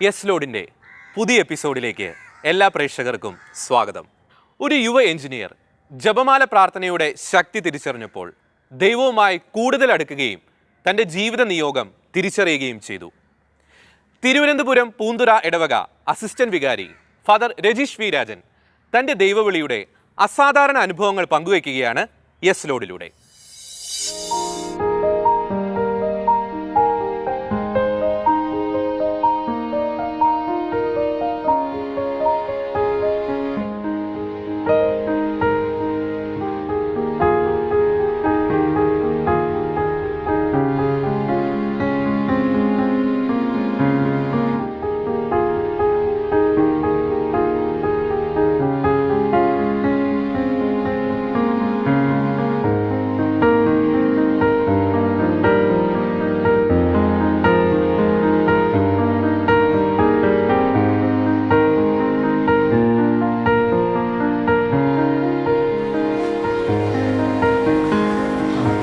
Yes ലോഡിൻ്റെ പുതിയ എപ്പിസോഡിലേക്ക് എല്ലാ പ്രേക്ഷകർക്കും സ്വാഗതം. ഒരു യുവ എഞ്ചിനീയർ ജപമാല പ്രാർത്ഥനയുടെ ശക്തി തിരിച്ചറിഞ്ഞപ്പോൾ ദൈവവുമായി കൂടുതൽ അടുക്കുകയും തൻ്റെ ജീവിത നിയോഗം തിരിച്ചറിയുകയും ചെയ്തു. തിരുവനന്തപുരം പൂന്തുറ ഇടവക അസിസ്റ്റന്റ് വികാരി ഫാദർ രജീഷ് വി രാജൻ തൻ്റെ ദൈവവിളിയുടെ അസാധാരണ അനുഭവങ്ങൾ പങ്കുവയ്ക്കുകയാണ് യെസ് ലോഡിലൂടെ.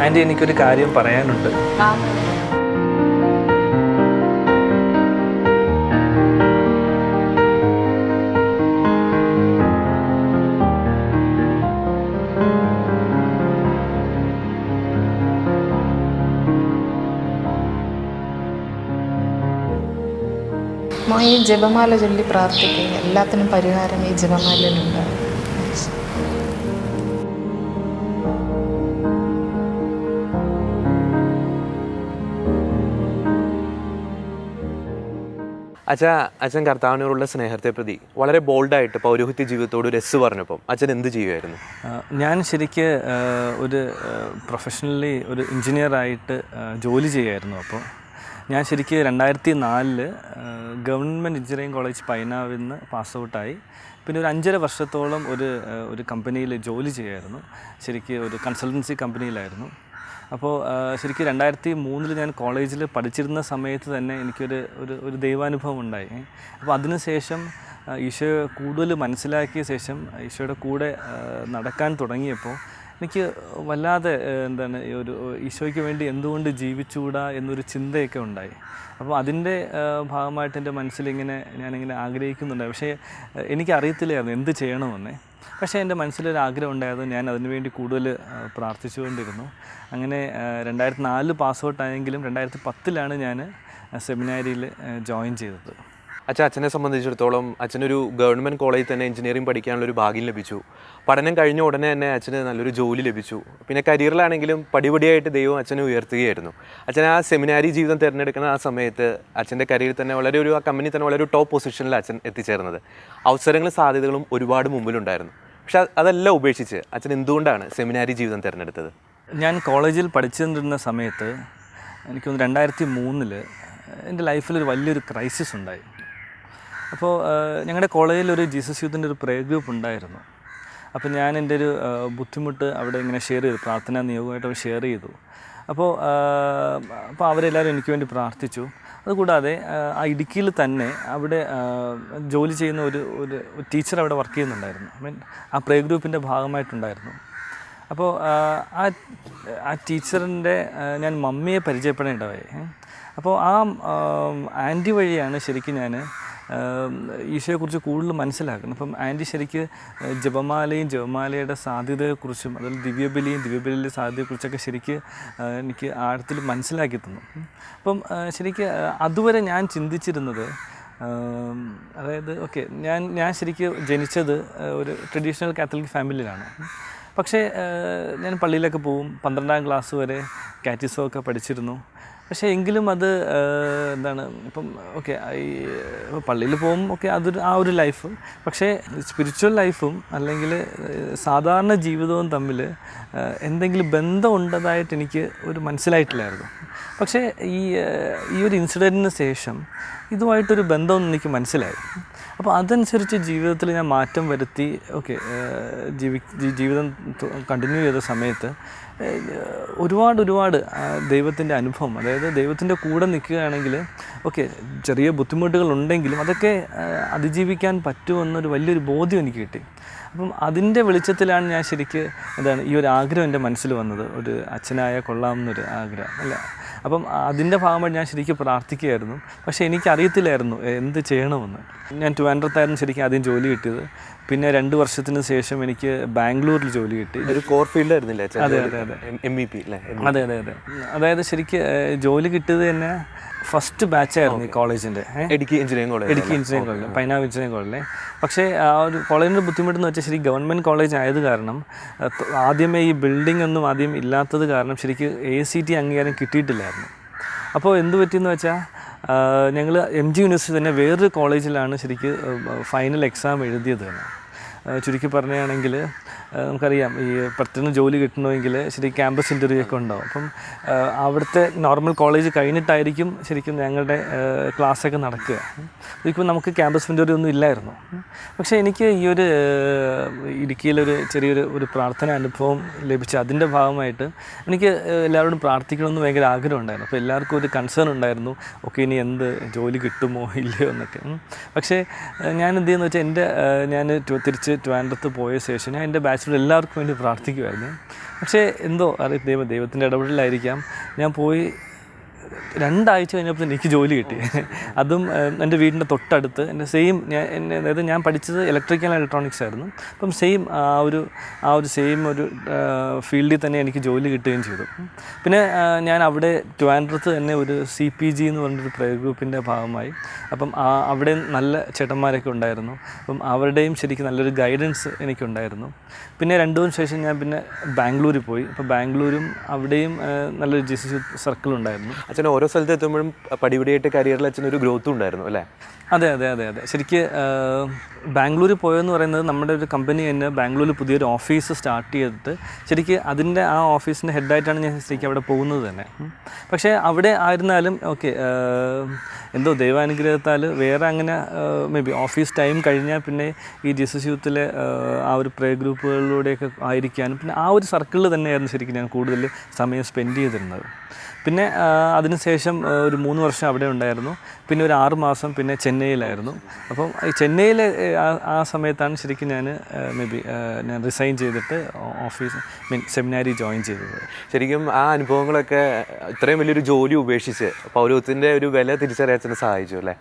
ആൻറ്റി, എനിക്കൊരു കാര്യം പറയാനുണ്ട്. ഈ ജപമാല ചൊല്ലി പ്രാർത്ഥിക്കുക, എല്ലാത്തിനും പരിഹാരം ഈ ജപമാലയിലുണ്ടാകും. അച്ഛൻ കർത്താവിനോടുള്ള സ്നേഹത്തെ പ്രതി വളരെ ബോൾഡായിട്ട് പൗരോഹിത്യ ജീവിതത്തോട് ഒരു എസ് പറഞ്ഞപ്പം അച്ഛൻ എന്ത് ചെയ്യുമായിരുന്നു? ഞാൻ ശരിക്ക് ഒരു പ്രൊഫഷണലി ഒരു എഞ്ചിനീയറായിട്ട് ജോലി ചെയ്യുമായിരുന്നു. അപ്പോൾ ഞാൻ ശരിക്ക് 2004 ഗവൺമെൻറ് എഞ്ചിനീയറിംഗ് കോളേജ് പൈനാവിൽ നിന്ന് പാസ് ഔട്ടായി. പിന്നെ ഒരു 5.5 വർഷത്തോളം ഒരു കമ്പനിയിൽ ജോലി ചെയ്യുമായിരുന്നു. ശരിക്ക് ഒരു കൺസൾട്ടൻസി കമ്പനിയിലായിരുന്നു. അപ്പോൾ ശരിക്കും 2003 ഞാൻ കോളേജിൽ പഠിച്ചിരുന്ന സമയത്ത് തന്നെ എനിക്കൊരു ദൈവാനുഭവം ഉണ്ടായി. അപ്പോൾ അതിനുശേഷം ഈശോയെ കൂടുതൽ മനസ്സിലാക്കിയ ശേഷം ഈശോയുടെ കൂടെ നടക്കാൻ തുടങ്ങിയപ്പോൾ എനിക്ക് വല്ലാതെ ഈശോയ്ക്ക് വേണ്ടി എന്തുകൊണ്ട് ജീവിച്ചുകൂടാ എന്നൊരു ചിന്തയൊക്കെ ഉണ്ടായി. അപ്പോൾ അതിൻ്റെ ഭാഗമായിട്ട് എൻ്റെ മനസ്സിലിങ്ങനെ ഞാനിങ്ങനെ ആഗ്രഹിക്കുന്നുണ്ടായി. പക്ഷേ എനിക്കറിയത്തില്ലായിരുന്നു എന്ത് ചെയ്യണമെന്നേ. പക്ഷേ എൻ്റെ മനസ്സിലൊരാഗ്രഹം ഉണ്ടായത് ഞാൻ അതിനുവേണ്ടി കൂടുതൽ പ്രാർത്ഥിച്ചുകൊണ്ടിരുന്നു. അങ്ങനെ 2004 പാസ് ഔട്ടായെങ്കിലും 2010 ഞാൻ സെമിനാരിയിൽ ജോയിൻ ചെയ്തത്. അച്ഛനെ സംബന്ധിച്ചിടത്തോളം അച്ഛനൊരു ഗവൺമെൻറ് കോളേജിൽ തന്നെ എഞ്ചിനീയറിംഗ് പഠിക്കാനുള്ളൊരു ഭാഗ്യം ലഭിച്ചു. പഠനം കഴിഞ്ഞ ഉടനെ തന്നെ അച്ഛന് നല്ലൊരു ജോലി ലഭിച്ചു. പിന്നെ കരിയറിലാണെങ്കിലും പടിപടിയായിട്ട് ദൈവം അച്ഛനെ ഉയർത്തുകയായിരുന്നു. അച്ഛൻ ആ സെമിനാരി ജീവിതം തിരഞ്ഞെടുക്കുന്ന ആ സമയത്ത് അച്ഛൻ്റെ കരിയറിൽ തന്നെ ആ കമ്പനി തന്നെ വളരെ ടോപ്പ് പൊസിഷനിൽ അച്ഛൻ എത്തിച്ചേർന്നത്. അവസരങ്ങളും സാധ്യതകളും ഒരുപാട് മുമ്പിലുണ്ടായിരുന്നു. പക്ഷെ അതെല്ലാം ഉപേക്ഷിച്ച് അച്ഛൻ എന്തുകൊണ്ടാണ് സെമിനാരി ജീവിതം തിരഞ്ഞെടുത്തത്? ഞാൻ കോളേജിൽ പഠിച്ചുകൊണ്ടിരുന്ന സമയത്ത് എനിക്കൊന്ന് 2003 എൻ്റെ ലൈഫിലൊരു വലിയൊരു ക്രൈസിസ് ഉണ്ടായി. അപ്പോൾ ഞങ്ങളുടെ കോളേജിലൊരു ജീസസ് യൂത്തിൻ്റെ ഒരു പ്രേ ഗ്രൂപ്പ് ഉണ്ടായിരുന്നു. അപ്പോൾ ഞാൻ എൻ്റെ ഒരു ബുദ്ധിമുട്ട് അവിടെ ഇങ്ങനെ ഷെയർ ചെയ്തു, പ്രാർത്ഥനാ നിയോഗമായിട്ട് ഷെയർ ചെയ്തു. അപ്പോൾ അവരെല്ലാവരും എനിക്ക് വേണ്ടി പ്രാർത്ഥിച്ചു. അതുകൂടാതെ ആ ഇടുക്കിയിൽ തന്നെ അവിടെ ജോലി ചെയ്യുന്ന ഒരു ടീച്ചർ അവിടെ വർക്ക് ചെയ്യുന്നുണ്ടായിരുന്നു. ആ പ്രേ ഗ്രൂപ്പിൻ്റെ ഭാഗമായിട്ടുണ്ടായിരുന്നു. അപ്പോൾ ആ ടീച്ചറിൻ്റെ ഞാൻ മമ്മിയെ പരിചയപ്പെടേണ്ടതായി. അപ്പോൾ ആ ആൻറ്റി വഴിയാണ് ശരിക്കും ഞാൻ ഈശോയെക്കുറിച്ച് കൂടുതൽ മനസ്സിലാക്കുന്നത്. അപ്പം ആൻറ്റി ശരിക്ക് ജപമാലയുടെ സാധ്യതയെക്കുറിച്ചും അതുപോലെ ദിവ്യബലിയുടെ സാധ്യതയെക്കുറിച്ചൊക്കെ ശരിക്ക് എനിക്ക് ആഴത്തിൽ മനസ്സിലാക്കി തന്നു. അപ്പം ശരിക്ക് അതുവരെ ഞാൻ ചിന്തിച്ചിരുന്നത്, അതായത് ഞാൻ ശരിക്ക് ജനിച്ചത് ഒരു ട്രഡീഷണൽ കാത്തലിക് ഫാമിലിയിലാണ്. പക്ഷേ ഞാൻ പള്ളിയിലൊക്കെ പോവും, 12ാം ക്ലാസ് വരെ കാറ്റിസമൊക്കെ പഠിച്ചിരുന്നു. പക്ഷേ എങ്കിലും അത് ഇപ്പം പള്ളിയിൽ പോകും, ആ ഒരു ലൈഫ്. പക്ഷേ സ്പിരിച്വൽ ലൈഫും അല്ലെങ്കിൽ സാധാരണ ജീവിതവും തമ്മിൽ എന്തെങ്കിലും ബന്ധം ഉണ്ടതായിട്ട് എനിക്ക് മനസ്സിലായിട്ടില്ലായിരുന്നു. പക്ഷേ ഈ ഒരു ഇൻസിഡൻറ്റിന് ശേഷം ഇതുമായിട്ടൊരു ബന്ധമൊന്നും എനിക്ക് മനസ്സിലായി. അപ്പോൾ അതനുസരിച്ച് ജീവിതത്തിൽ ഞാൻ മാറ്റം വരുത്തി. ജീവിതം കണ്ടിന്യൂ ചെയ്ത സമയത്ത് ഒരുപാട് ദൈവത്തിൻ്റെ അനുഭവം, അതായത് ദൈവത്തിൻ്റെ കൂടെ നിൽക്കുകയാണെങ്കിൽ ചെറിയ ബുദ്ധിമുട്ടുകൾ ഉണ്ടെങ്കിലും അതൊക്കെ അതിജീവിക്കാൻ പറ്റുമെന്നൊരു വലിയൊരു ബോധ്യം എനിക്ക് കിട്ടി. അപ്പം അതിൻ്റെ വെളിച്ചത്തിലാണ് ഞാൻ ശരിക്ക് എന്താണ് ഈ ഒരു ആഗ്രഹം എൻ്റെ മനസ്സിൽ വന്നത്, ഒരു അച്ഛനായ കൊള്ളാമെന്നൊരു ആഗ്രഹം അല്ല. അപ്പം അതിൻ്റെ ഭാഗമായി ഞാൻ ശരിക്കും പ്രാർത്ഥിക്കുകയായിരുന്നു. പക്ഷേ എനിക്കറിയത്തില്ലായിരുന്നു എന്ത് ചെയ്യണമെന്ന്. ഞാൻ ട്രിവാൻഡ്രത്തായിരുന്നു ശരിക്കും ആദ്യം ജോലി കിട്ടിയത്. പിന്നെ 2 വർഷത്തിന് ശേഷം എനിക്ക് ബാംഗ്ലൂരിൽ ജോലി കിട്ടി. ഒരു കോർ ഫീൽഡ് ആയിരുന്നില്ലേ? അതെ അതെ അതെ MEP അല്ലേ? അതെ അതെ അതെ. അതായത് ശരിക്ക് ജോലി കിട്ടിയത് തന്നെ ഫസ്റ്റ് ബാച്ചായിരുന്നു ഈ കോളേജിൻ്റെ, Idukki engineering college, Painavu engineering കോളേജിലെ. പക്ഷേ ആ ഒരു കോളേജിൻ്റെ ബുദ്ധിമുട്ടെന്ന് വെച്ചാൽ ശരി ഗവൺമെൻറ് കോളേജ് ആയത് കാരണം ആദ്യമേ ഈ ബിൽഡിംഗ് ഒന്നും ആദ്യം ഇല്ലാത്തത് കാരണം ശരിക്ക് ACT അംഗീകാരം കിട്ടിയിട്ടില്ലായിരുന്നു. അപ്പോൾ എന്ത് പറ്റിയെന്ന് വെച്ചാൽ ഞങ്ങൾ MG യൂണിവേഴ്സിറ്റി തന്നെ വേറൊരു കോളേജിലാണ് ശരിക്ക് ഫൈനൽ എക്സാം എഴുതിയത് തന്നെ. ചുരുക്കി പറയുകയാണെങ്കിൽ നമുക്കറിയാം ഈ പെട്ടെന്ന് ജോലി കിട്ടണമെങ്കിൽ ശരിക്കും ക്യാമ്പസ് ഇൻ്റർവ്യൂ ഒക്കെ ഉണ്ടാവും. അപ്പം അവിടുത്തെ നോർമൽ കോളേജ് കഴിഞ്ഞിട്ടായിരിക്കും ശരിക്കും ഞങ്ങളുടെ ക്ലാസ്സൊക്കെ നടക്കുക. ശരിക്കും നമുക്ക് ക്യാമ്പസ് ഇൻ്റർവ്യൂ ഒന്നും ഇല്ലായിരുന്നു. പക്ഷേ എനിക്ക് ഈ ഒരു ഇടുക്കിയിലൊരു ചെറിയൊരു പ്രാർത്ഥന അനുഭവം ലഭിച്ചു. അതിൻ്റെ ഭാഗമായിട്ട് എനിക്ക് എല്ലാവരോടും പ്രാർത്ഥിക്കണമെന്ന് ഭയങ്കര ആഗ്രഹം ഉണ്ടായിരുന്നു. അപ്പോൾ എല്ലാവർക്കും ഒരു കൺസേൺ ഉണ്ടായിരുന്നു, ഓക്കെ ഇനി എന്ത് ജോലി കിട്ടുമോ ഇല്ലയോ എന്നൊക്കെ. പക്ഷേ ഞാൻ എന്ത് ചെയ്യുന്നത് വെച്ചാൽ ഞാൻ തിരിച്ച് ട്രിവാൻഡ്രത്ത് പോയ ശേഷം ഞാൻ എൻ്റെ ബാച്ചിലർ എല്ലാവർക്കും വേണ്ടി പ്രാർത്ഥിക്കുമായിരുന്നു. പക്ഷേ എന്തോ ദൈവത്തിൻ്റെ ഇടപെടലായിരിക്കാം, ഞാൻ പോയി 2 ആഴ്ച കഴിഞ്ഞപ്പോൾ എനിക്ക് ജോലി കിട്ടി. അതും എൻ്റെ വീടിൻ്റെ തൊട്ടടുത്ത് എൻ്റെ സെയിം അതായത് ഞാൻ പഠിച്ചത് ഇലക്ട്രിക്കൽ ആൻഡ് ഇലക്ട്രോണിക്സ് ആയിരുന്നു. അപ്പം സെയിം ആ ഒരു സെയിം ഒരു ഫീൽഡിൽ തന്നെ എനിക്ക് ജോലി കിട്ടുകയും ചെയ്തു. പിന്നെ ഞാൻ അവിടെ ട്രിവാൻഡ്രത്ത് തന്നെ ഒരു CPG എന്ന് പറഞ്ഞൊരു പ്രയർ ഗ്രൂപ്പിൻ്റെ ഭാഗമായി. അപ്പം അവിടെ നല്ല ചേട്ടന്മാരൊക്കെ ഉണ്ടായിരുന്നു. അപ്പം അവരുടെയും ശരിക്കും നല്ലൊരു ഗൈഡൻസ് എനിക്കുണ്ടായിരുന്നു. പിന്നെ 2 ദിവസം ശേഷം ഞാൻ പിന്നെ ബാംഗ്ലൂരിൽ പോയി. അപ്പോൾ ബാംഗ്ലൂരും അവിടെയും നല്ലൊരു GCC സർക്കിൾ ഉണ്ടായിരുന്നു. അച്ഛൻ ഓരോ സ്ഥലത്ത് എത്തുമ്പോഴും പടിപടിയായിട്ട് കരിയറിൽ അച്ഛനൊരു ഗ്രോത്തും ഉണ്ടായിരുന്നു അല്ലേ? അതെ അതെ അതെ അതെ. ശരിക്ക് ബാംഗ്ലൂരിൽ പോയെന്ന് പറയുന്നത് നമ്മുടെ ഒരു കമ്പനി തന്നെ ബാംഗ്ലൂരിൽ പുതിയൊരു ഓഫീസ് സ്റ്റാർട്ട് ചെയ്തിട്ട് ശരിക്ക് അതിൻ്റെ ആ ഓഫീസിൻ്റെ ഹെഡായിട്ടാണ് ഞാൻ ശരിക്കും അവിടെ പോകുന്നത് തന്നെ. പക്ഷേ അവിടെ ആയിരുന്നാലും ഓക്കെ എന്തോ ദൈവാനുഗ്രഹത്താൽ വേറെ അങ്ങനെ മേ ബി ഓഫീസ് ടൈം കഴിഞ്ഞാൽ പിന്നെ ഈ GCC യൂത്തിലെ ആ ഒരു പ്രേ ഗ്രൂപ്പുകളിലൂടെയൊക്കെ ആയിരിക്കാനും പിന്നെ ആ ഒരു സർക്കിളിൽ തന്നെയായിരുന്നു ശരിക്കും ഞാൻ കൂടുതൽ സമയം സ്പെൻഡ് ചെയ്തിരുന്നത്. പിന്നെ അതിനുശേഷം ഒരു 3 വർഷം അവിടെ ഉണ്ടായിരുന്നു. പിന്നെ ഒരു 6 മാസം പിന്നെ ചെന്നൈയിലായിരുന്നു. അപ്പം ഈ ചെന്നൈയിലെ ആ സമയത്താണ് ശരിക്കും ഞാൻ മേ ബി ഞാൻ റിസൈൻ ചെയ്തിട്ട് സെമിനാരി ജോയിൻ ചെയ്തത്. ശരിക്കും ആ അനുഭവങ്ങളൊക്കെ ഇത്രയും വലിയൊരു ജോലി ഉപേക്ഷിച്ച് പൗരോഹിത്യത്തിൻ്റെ ഒരു വില തിരിച്ചറിയാൻ അച്ഛനെ സഹായിച്ചു അല്ലേ?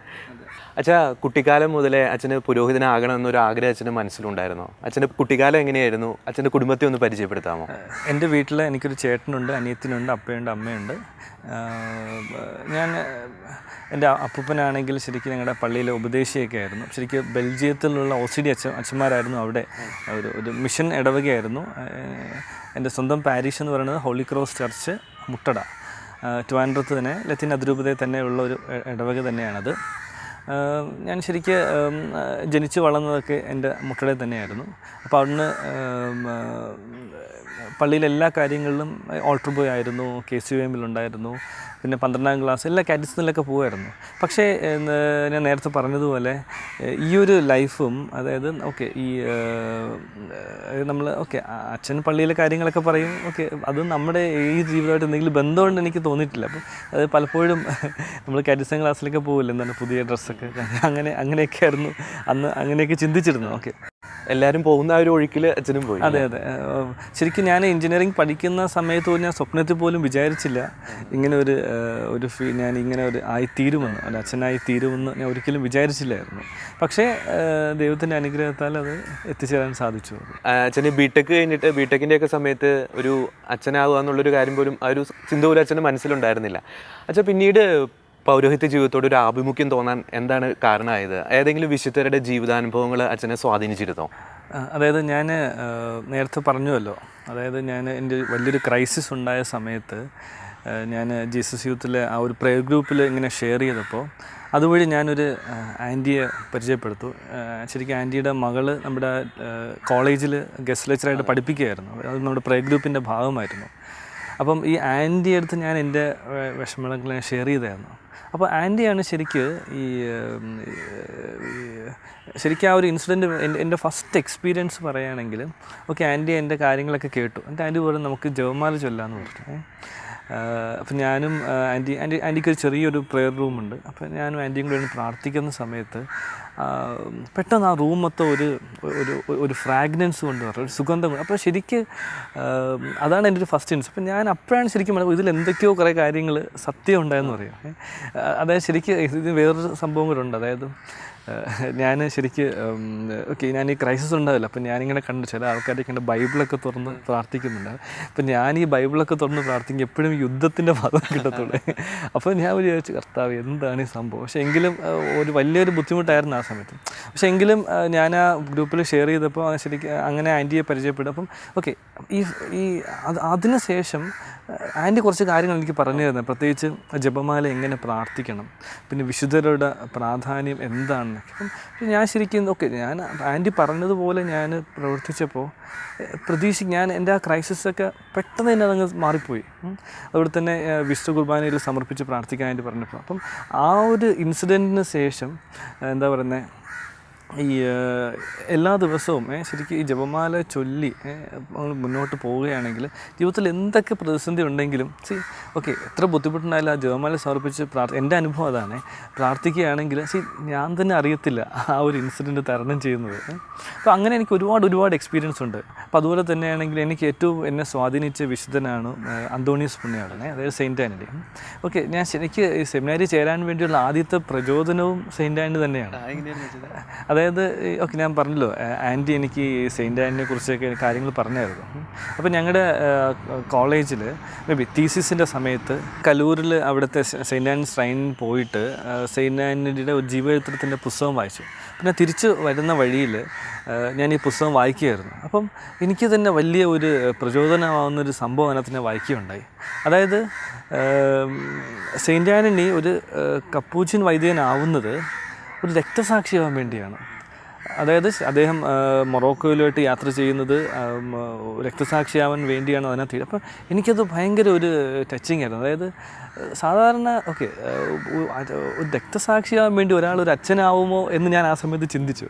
അച്ഛാ, കുട്ടിക്കാലം മുതലേ അച്ഛന് പുരോഹിതനാകണം എന്നൊരു ആഗ്രഹം അച്ഛൻ്റെ മനസ്സിലുണ്ടായിരുന്നോ? അച്ഛൻ്റെ കുട്ടിക്കാലം എങ്ങനെയായിരുന്നു? അച്ഛൻ്റെ കുടുംബത്തെ ഒന്ന് പരിചയപ്പെടുത്താമോ? എൻ്റെ വീട്ടിൽ എനിക്കൊരു ചേട്ടനുണ്ട്, അനിയത്തിനുണ്ട്, അപ്പയുണ്ട്, അമ്മയുണ്ട്. എൻ്റെ അപ്പൂപ്പനാണെങ്കിൽ ശരിക്കും ഞങ്ങളുടെ പള്ളിയിലെ ഉപദേശിയൊക്കെ ആയിരുന്നു. ശരിക്കും ബെൽജിയത്തിലുള്ള OCD അച്ഛന്മാരായിരുന്നു അവിടെ. ഒരു മിഷൻ ഇടവകയായിരുന്നു. എൻ്റെ സ്വന്തം പാരീഷ് എന്ന് പറയുന്നത് ഹോളി ക്രോസ് ചർച്ച് മുട്ടട, ട്രിവാൻഡ്രത്ത് തന്നെ ലത്തീൻ അതിരൂപതയിൽ തന്നെ ഉള്ള ഒരു ഇടവക തന്നെയാണത്. ഞാൻ ശരിക്ക് ജനിച്ച് വളർന്നതൊക്കെ എൻ്റെ മുട്ടടയിൽ തന്നെയായിരുന്നു. അപ്പോൾ അവിടുന്ന് പള്ളിയിലെ എല്ലാ കാര്യങ്ങളിലും ഓൾട്ടർ ബോയ് ആയിരുന്നു, KCUM-ലുണ്ടായിരുന്നു. പിന്നെ 12ാം ക്ലാസ് എല്ലാ കാറ്റസിനിലൊക്കെ പോകുമായിരുന്നു. പക്ഷേ ഞാൻ നേരത്തെ പറഞ്ഞതുപോലെ ഈ ഒരു ലൈഫും അതായത് ഓക്കെ ഈ നമ്മൾ ഓക്കെ അച്ഛൻ പള്ളിയിലെ കാര്യങ്ങളൊക്കെ പറയും, ഓക്കെ അത് നമ്മുടെ ഈ ജീവിതമായിട്ട് എന്തെങ്കിലും ബന്ധമുണ്ട് എനിക്ക് തോന്നിയിട്ടില്ല. അപ്പം അത് പലപ്പോഴും നമ്മൾ കാറ്റസിൻ ക്ലാസ്സിലൊക്കെ പോകില്ല, എന്താണ് പുതിയ ഡ്രസ്സൊക്കെ അങ്ങനെയൊക്കെ ആയിരുന്നു അന്ന്, അങ്ങനെയൊക്കെ ചിന്തിച്ചിരുന്നു. ഓക്കെ എല്ലാവരും പോകുന്ന ആ ഒരു ഒഴുക്കിൽ അച്ഛനും പോയി. അതെ അതെ. ശരിക്കും ഞാൻ എഞ്ചിനീയറിംഗ് പഠിക്കുന്ന സമയത്ത് പോലും ഞാൻ സ്വപ്നത്തിൽ പോലും വിചാരിച്ചില്ല ഇങ്ങനെ ഒരു ഞാൻ ഇങ്ങനെ ആയിത്തീരുമെന്ന്, അല്ല അച്ഛനായി തീരുമെന്ന് ഞാൻ ഒരിക്കലും വിചാരിച്ചില്ലായിരുന്നു. പക്ഷേ ദൈവത്തിൻ്റെ അനുഗ്രഹത്താൽ അത് എത്തിച്ചേരാൻ സാധിച്ചു. അച്ഛന് BTech കഴിഞ്ഞിട്ട് BTechൻ്റെയൊക്കെ സമയത്ത് ഒരു അച്ഛനാവുക എന്നുള്ളൊരു കാര്യം പോലും ആ ഒരു ചിന്ത പോലും അച്ഛൻ്റെ മനസ്സിലുണ്ടായിരുന്നില്ല. അച്ഛൻ പിന്നീട് പൗരോഹിത്യ ജീവിതത്തോട് ഒരു ആഭിമുഖ്യം തോന്നാൻ എന്താണ് കാരണമായത്? ഏതെങ്കിലും വിശുദ്ധരുടെ ജീവിതാനുഭവങ്ങൾ അച്ഛനെ സ്വാധീനിച്ചിരുന്നോ? അതായത് ഞാൻ നേരത്തെ പറഞ്ഞുവല്ലോ, അതായത് എൻ്റെ വലിയൊരു ക്രൈസിസ് ഉണ്ടായ സമയത്ത് ഞാൻ GCC യൂത്തിലെ ആ ഒരു പ്രേയർ ഗ്രൂപ്പിൽ ഇങ്ങനെ ഷെയർ ചെയ്തപ്പോൾ അതുവഴി ഞാനൊരു ആൻറ്റിയെ പരിചയപ്പെടുത്തു. ശരിക്കും ആൻറ്റിയുടെ മകള് നമ്മുടെ കോളേജിൽ ഗസ്റ്റ് ലെക്ചറായിട്ട് പഠിപ്പിക്കുകയായിരുന്നു. അത് നമ്മുടെ പ്രേയർ ഗ്രൂപ്പിൻ്റെ ഭാഗമായിരുന്നു. അപ്പം ഈ ആൻറ്റിയുടെ അടുത്ത് ഞാൻ എൻ്റെ വിഷമങ്ങളെ ഷെയർ ചെയ്തായിരുന്നു. അപ്പോൾ ആൻറ്റിയാണ് ശരിക്കും ആ ഒരു ഇൻസിഡൻറ്റ് എൻ്റെ ഫസ്റ്റ് എക്സ്പീരിയൻസ് പറയുകയാണെങ്കിൽ ഓക്കെ ആൻറ്റി എൻ്റെ കാര്യങ്ങളൊക്കെ കേട്ടു. എൻ്റെ ആൻറ്റി പറഞ്ഞു നമുക്ക് ജപമാല ചൊല്ലാമെന്ന് പറഞ്ഞു. അപ്പം ഞാനും ആൻറ്റിക്ക് ഒരു ചെറിയൊരു പ്രെയർ റൂമുണ്ട്. അപ്പോൾ ഞാനും ആൻറ്റിയും കൂടെ പ്രാർത്ഥിക്കുന്ന സമയത്ത് പെട്ടെന്ന് ആ റൂം മൊത്തം ഒരു ഫ്രാഗ്രൻസ് കൊണ്ട് പറഞ്ഞു, ഒരു സുഗന്ധം. അപ്പോൾ ശരിക്ക് അതാണ് എൻ്റെ ഒരു ഫസ്റ്റ് ഇൻസ്. അപ്പം ഞാൻ അപ്പോഴാണ് ശരിക്കും ഇതിൽ എന്തൊക്കെയോ കുറേ കാര്യങ്ങൾ സത്യം ഉണ്ടായെന്ന് പറയും. അതായത് ശരിക്ക് ഇത് വേറൊരു സംഭവം കൂടെ ഉണ്ട്. അതായത് ഞാൻ ശരിക്ക് ഞാൻ ഈ ക്രൈസിസ് ഉണ്ടാവില്ല. അപ്പം ഞാനിങ്ങനെ കണ്ടു ചില ആൾക്കാരൊക്കെ ഇങ്ങനെ ബൈബിളൊക്കെ തുറന്ന് പ്രാർത്ഥിക്കുന്നുണ്ട്. അപ്പം ഞാൻ ഈ ബൈബിളൊക്കെ തുറന്ന് പ്രാർത്ഥിക്കും എപ്പോഴും യുദ്ധത്തിൻ്റെ ഭാഗം കിട്ടത്തുള്ളൂ. അപ്പോൾ ഞാൻ വിചാരിച്ചു കർത്താവ് എന്താണ് ഈ സംഭവം. പക്ഷേ എങ്കിലും ഒരു വലിയൊരു ബുദ്ധിമുട്ടായിരുന്നു ആ സമയത്ത്. പക്ഷേ എങ്കിലും ഞാൻ ആ ഗ്രൂപ്പിൽ ഷെയർ ചെയ്തപ്പോൾ ശരിക്കും അങ്ങനെ ആൻറ്റിയെ പരിചയപ്പെട്ടു. അപ്പം അതിന് ശേഷം ആൻറ്റി കുറച്ച് കാര്യങ്ങൾ എനിക്ക് പറഞ്ഞു തരുന്നത്, പ്രത്യേകിച്ച് ജപമാല എങ്ങനെ പ്രാർത്ഥിക്കണം, പിന്നെ വിശുദ്ധരുടെ പ്രാധാന്യം എന്താണെന്നൊക്കെ. അപ്പം ഞാൻ ശരിക്കും ഞാൻ ആൻറ്റി പറഞ്ഞതുപോലെ ഞാൻ പ്രവർത്തിച്ചപ്പോൾ ഞാൻ എൻ്റെ ആ ക്രൈസിസൊക്കെ പെട്ടെന്ന് തന്നെ അതങ്ങ് മാറിപ്പോയി. അതുപോലെ തന്നെ വിശുദ്ധ കുർബാനയിൽ സമർപ്പിച്ച് പ്രാർത്ഥിക്കാൻ ആൻറ്റി പറഞ്ഞപ്പോൾ അപ്പം ആ ഒരു ഇൻസിഡൻറ്റിന് ശേഷം എന്താ പറയുന്നത്, ഈ എല്ലാ ദിവസവും ശരിക്കും ഈ ജപമാല ചൊല്ലി നമ്മൾ മുന്നോട്ട് പോവുകയാണെങ്കിൽ ജീവിതത്തിൽ എന്തൊക്കെ പ്രതിസന്ധി ഉണ്ടെങ്കിലും എത്ര ബുദ്ധിമുട്ടുണ്ടായാലും ആ ജപമാല സമർപ്പിച്ച് എൻ്റെ അനുഭവം അതാണ്, പ്രാർത്ഥിക്കുകയാണെങ്കിൽ ഞാൻ തന്നെ അറിയത്തില്ല ആ ഒരു ഇൻസിഡൻറ്റ് തരണം ചെയ്യുന്നത്. അപ്പോൾ അങ്ങനെ എനിക്ക് ഒരുപാട് എക്സ്പീരിയൻസ് ഉണ്ട്. അപ്പോൾ അതുപോലെ തന്നെയാണെങ്കിൽ എനിക്ക് ഏറ്റവും എന്നെ സ്വാധീനിച്ച വിശുദ്ധനാണ് അന്തോണീസ് പുണ്യാളൻ, അതായത് സെയിൻറ്റ് ആൻ്റണി. ഞാൻ ശരിക്ക് ഈ സെമിനാരി ചേരാൻ വേണ്ടിയുള്ള ആദ്യത്തെ പ്രചോദനവും സെയിൻറ്റ് ആൻ്റണി തന്നെയാണ്. അതായത് ഞാൻ പറഞ്ഞല്ലോ ആൻറ്റി എനിക്ക് സെയിൻറ്റ് ആൻ്റണിയെ കുറിച്ചൊക്കെ കാര്യങ്ങൾ പറഞ്ഞായിരുന്നു. അപ്പോൾ ഞങ്ങളുടെ കോളേജിൽ തീസിസിൻ്റെ സമയത്ത് കലൂരിൽ അവിടുത്തെ സെയിൻറ്റ് ആൻ്റണി ശ്രൈനിൽ പോയിട്ട് സെയിൻറ്റ് ആൻ്റണിയുടെ ഒരു ജീവചരിത്രത്തിൻ്റെ പുസ്തകം വായിച്ചു. പിന്നെ തിരിച്ച് വരുന്ന വഴിയിൽ ഞാൻ ഈ പുസ്തകം വായിക്കുകയായിരുന്നു. അപ്പം എനിക്ക് തന്നെ വലിയ ഒരു പ്രചോദനമാവുന്നൊരു സംഭവം അതിനകത്ത് ഞാൻ വായിക്കുകയുണ്ടായി. അതായത് സെയിൻറ്റ് ആൻ്റണി ഒരു കപ്പൂച്ചിൻ വൈദികനാവുന്നത് ഒരു രക്തസാക്ഷിയാവാൻ വേണ്ടിയാണ്. അതായത് അദ്ദേഹം മൊറോക്കോയിലോട്ട് യാത്ര ചെയ്യുന്നത് രക്തസാക്ഷിയാവാൻ വേണ്ടിയാണ് അതിനകത്ത്. അപ്പം എനിക്കത് ഭയങ്കര ഒരു ടച്ചിങ് ആയിരുന്നു. അതായത് സാധാരണ ഒരു രക്തസാക്ഷിയാവാൻ വേണ്ടി ഒരാൾ ഒരു അച്ഛനാവുമോ എന്ന് ഞാൻ ആ സമയത്ത് ചിന്തിച്ചു.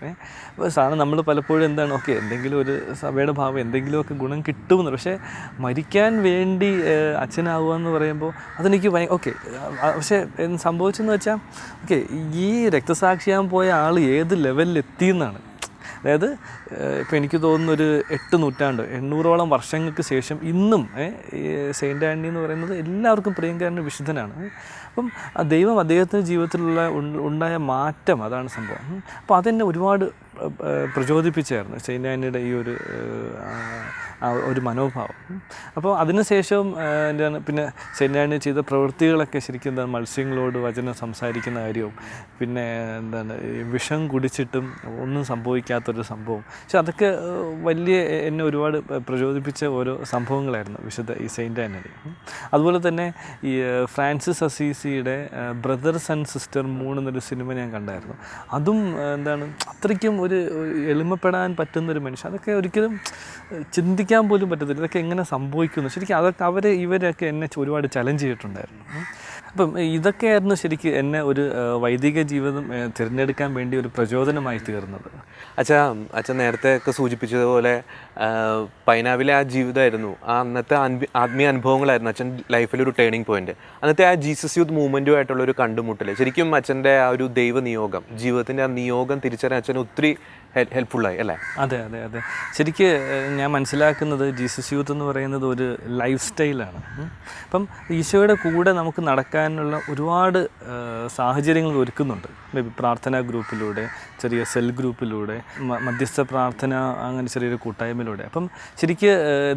സാധാരണ നമ്മൾ പലപ്പോഴും എന്താണ് എന്തെങ്കിലും ഒരു സഭയുടെ ഭാവം എന്തെങ്കിലുമൊക്കെ ഗുണം കിട്ടുമെന്ന്. പക്ഷേ മരിക്കാൻ വേണ്ടി അച്ഛനാവുക എന്ന് പറയുമ്പോൾ അതെനിക്ക് പക്ഷേ സംഭവിച്ചെന്ന് വെച്ചാൽ ഈ രക്തസാക്ഷിയാകാൻ പോയ ആൾ ഏത് ലെവലിൽ എത്തിയെന്നാണ്. അതായത് ഇപ്പോൾ എനിക്ക് തോന്നുന്നൊരു 800-800ഓളം വർഷങ്ങൾക്ക് ശേഷം ഇന്നും സെയിൻറ്റ് ആൻ്റണി എന്ന് പറയുന്നത് എല്ലാവർക്കും പ്രിയങ്കരനും വിശുദ്ധനാണ്. അപ്പം ദൈവം അദ്ദേഹത്തിൻ്റെ ജീവിതത്തിലുള്ള ഉണ്ടായ മാറ്റം അതാണ് സംഭവം. അപ്പോൾ അതെന്നെ ഒരുപാട് പ്രചോദിപ്പിച്ചായിരുന്നു സെയിൻറ്റ് ആൻ്റണിയുടെ ഈ ഒരു മനോഭാവം. അപ്പോൾ അതിനുശേഷം എന്താണ് പിന്നെ സെയിൻറ്റ് ആൻ്റണി ചെയ്ത പ്രവൃത്തികളൊക്കെ ശരിക്കും എന്താണ് മത്സ്യങ്ങളോട് വചനം സംസാരിക്കുന്ന കാര്യവും പിന്നെ എന്താണ് വിഷം കുടിച്ചിട്ടും ഒന്നും സംഭവിക്കാത്തൊരു സംഭവം. പക്ഷെ അതൊക്കെ വലിയ എന്നെ ഒരുപാട് പ്രചോദിപ്പിച്ച ഓരോ സംഭവങ്ങളായിരുന്നു വിശുദ്ധ ഈ സെയിൻറ്റ് ആൻ്റണി. അതുപോലെ തന്നെ ഈ ഫ്രാൻസിസ് അസീസിയുടെ ബ്രദേഴ്സ് ആൻഡ് സിസ്റ്റർ മൂൺ എന്നൊരു സിനിമ ഞാൻ കണ്ടായിരുന്നു. അതും എന്താണ് അത്രയ്ക്കും ഒരു എളിമപ്പെടാൻ പറ്റുന്നൊരു മനുഷ്യൻ. അതൊക്കെ ഒരിക്കലും ചിന്തിക്കാൻ പോലും പറ്റത്തില്ല ഇതൊക്കെ എങ്ങനെ സംഭവിക്കുന്നു. ശരിക്കും അതൊക്കെ ഇവരൊക്കെ എന്നെ ഒരുപാട് ചലഞ്ച് ചെയ്തിട്ടുണ്ടായിരുന്നു. അപ്പം ഇതൊക്കെയായിരുന്നു ശരിക്കും എന്നെ ഒരു വൈദിക ജീവിതം തിരഞ്ഞെടുക്കാൻ വേണ്ടി ഒരു പ്രചോദനമായി തീർന്നത്. അച്ഛൻ നേരത്തെ ഒക്കെ സൂചിപ്പിച്ചതുപോലെ പൈനാവിലെ ആ ജീവിതമായിരുന്നു, ആ അന്നത്തെ ആത്മീയ അനുഭവങ്ങളായിരുന്നു അച്ഛൻ ലൈഫിലൊരു ടേണിംഗ് പോയിന്റ്. അന്നത്തെ ആ ജീസസ് യൂത്ത് മൂവ്മെൻറ്റുമായിട്ടുള്ളൊരു കണ്ടുമുട്ടൽ ശരിക്കും അച്ഛൻ്റെ ആ ഒരു ദൈവ നിയോഗം, ജീവിതത്തിൻ്റെ ആ നിയോഗം തിരിച്ചറിയാൻ അച്ഛന് ഒത്തിരി ഹെൽപ്ഫുള്ളായി അല്ലേ? അതെ. ശരിക്ക് ഞാൻ മനസ്സിലാക്കുന്നത് ജീസസ് യൂത്ത് എന്ന് പറയുന്നത് ഒരു ലൈഫ് സ്റ്റൈലാണ്. അപ്പം ഈശോയുടെ കൂടെ നമുക്ക് നടക്കാനുള്ള ഒരുപാട് സാഹചര്യങ്ങൾ ഒരുക്കുന്നുണ്ട്. പ്രാർത്ഥനാ ഗ്രൂപ്പിലൂടെ, ചെറിയ സെൽ ഗ്രൂപ്പിലൂടെ, മധ്യസ്ഥ പ്രാർത്ഥന, അങ്ങനെ ചെറിയൊരു കൂട്ടായ്മയിലൂടെ. അപ്പം ശരിക്ക്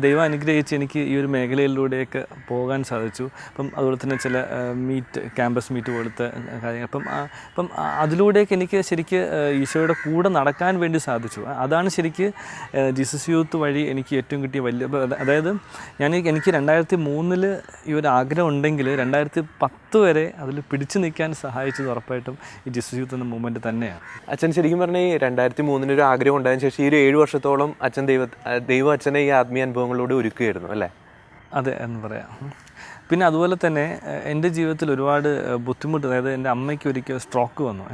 ദൈവം അനുഗ്രഹിച്ച് എനിക്ക് ഈ ഒരു മേഖലയിലൂടെയൊക്കെ പോകാൻ സാധിച്ചു. അപ്പം അതുപോലെ തന്നെ ചില ക്യാമ്പസ് മീറ്റ് പോലത്തെ കാര്യങ്ങൾ. അപ്പം അതിലൂടെയൊക്കെ എനിക്ക് ശരിക്ക് ഈശോയുടെ കൂടെ നടക്കാൻ വേണ്ടി സാധിച്ചു. അതാണ് ശരിക്ക് ജീസസ് യൂത്ത് വഴി എനിക്ക് ഏറ്റവും കിട്ടിയ വലിയ, അതായത് എനിക്ക് 2003 ഈ ഒരു ആഗ്രഹം ഉണ്ടെങ്കിൽ 2010 വരെ അതിൽ പിടിച്ചു നിൽക്കാൻ സഹായിച്ചത് ഉറപ്പായിട്ടും ഈ ജീസസ് യൂത്ത് എന്ന മൂവ്മെൻറ്റ് തന്നെയാണ്. അച്ഛൻ ശരിക്കും പറഞ്ഞാൽ ഈ 2003 ഒരു ആഗ്രഹം ഉണ്ടായതിനു ശേഷം ഈ ഒരു 7 വർഷത്തോളം അച്ഛൻ ദൈവം അച്ഛനെ ഈ ആത്മീയ അനുഭവങ്ങളിലൂടെ ഒരുക്കുകയായിരുന്നു അല്ലേ? അതെ എന്ന് പറയാം. പിന്നെ അതുപോലെ തന്നെ എൻ്റെ ജീവിതത്തിൽ ഒരുപാട് ബുദ്ധിമുട്ട്, അതായത് എൻ്റെ അമ്മയ്ക്ക് ഒരിക്കൽ സ്ട്രോക്ക് വന്നു.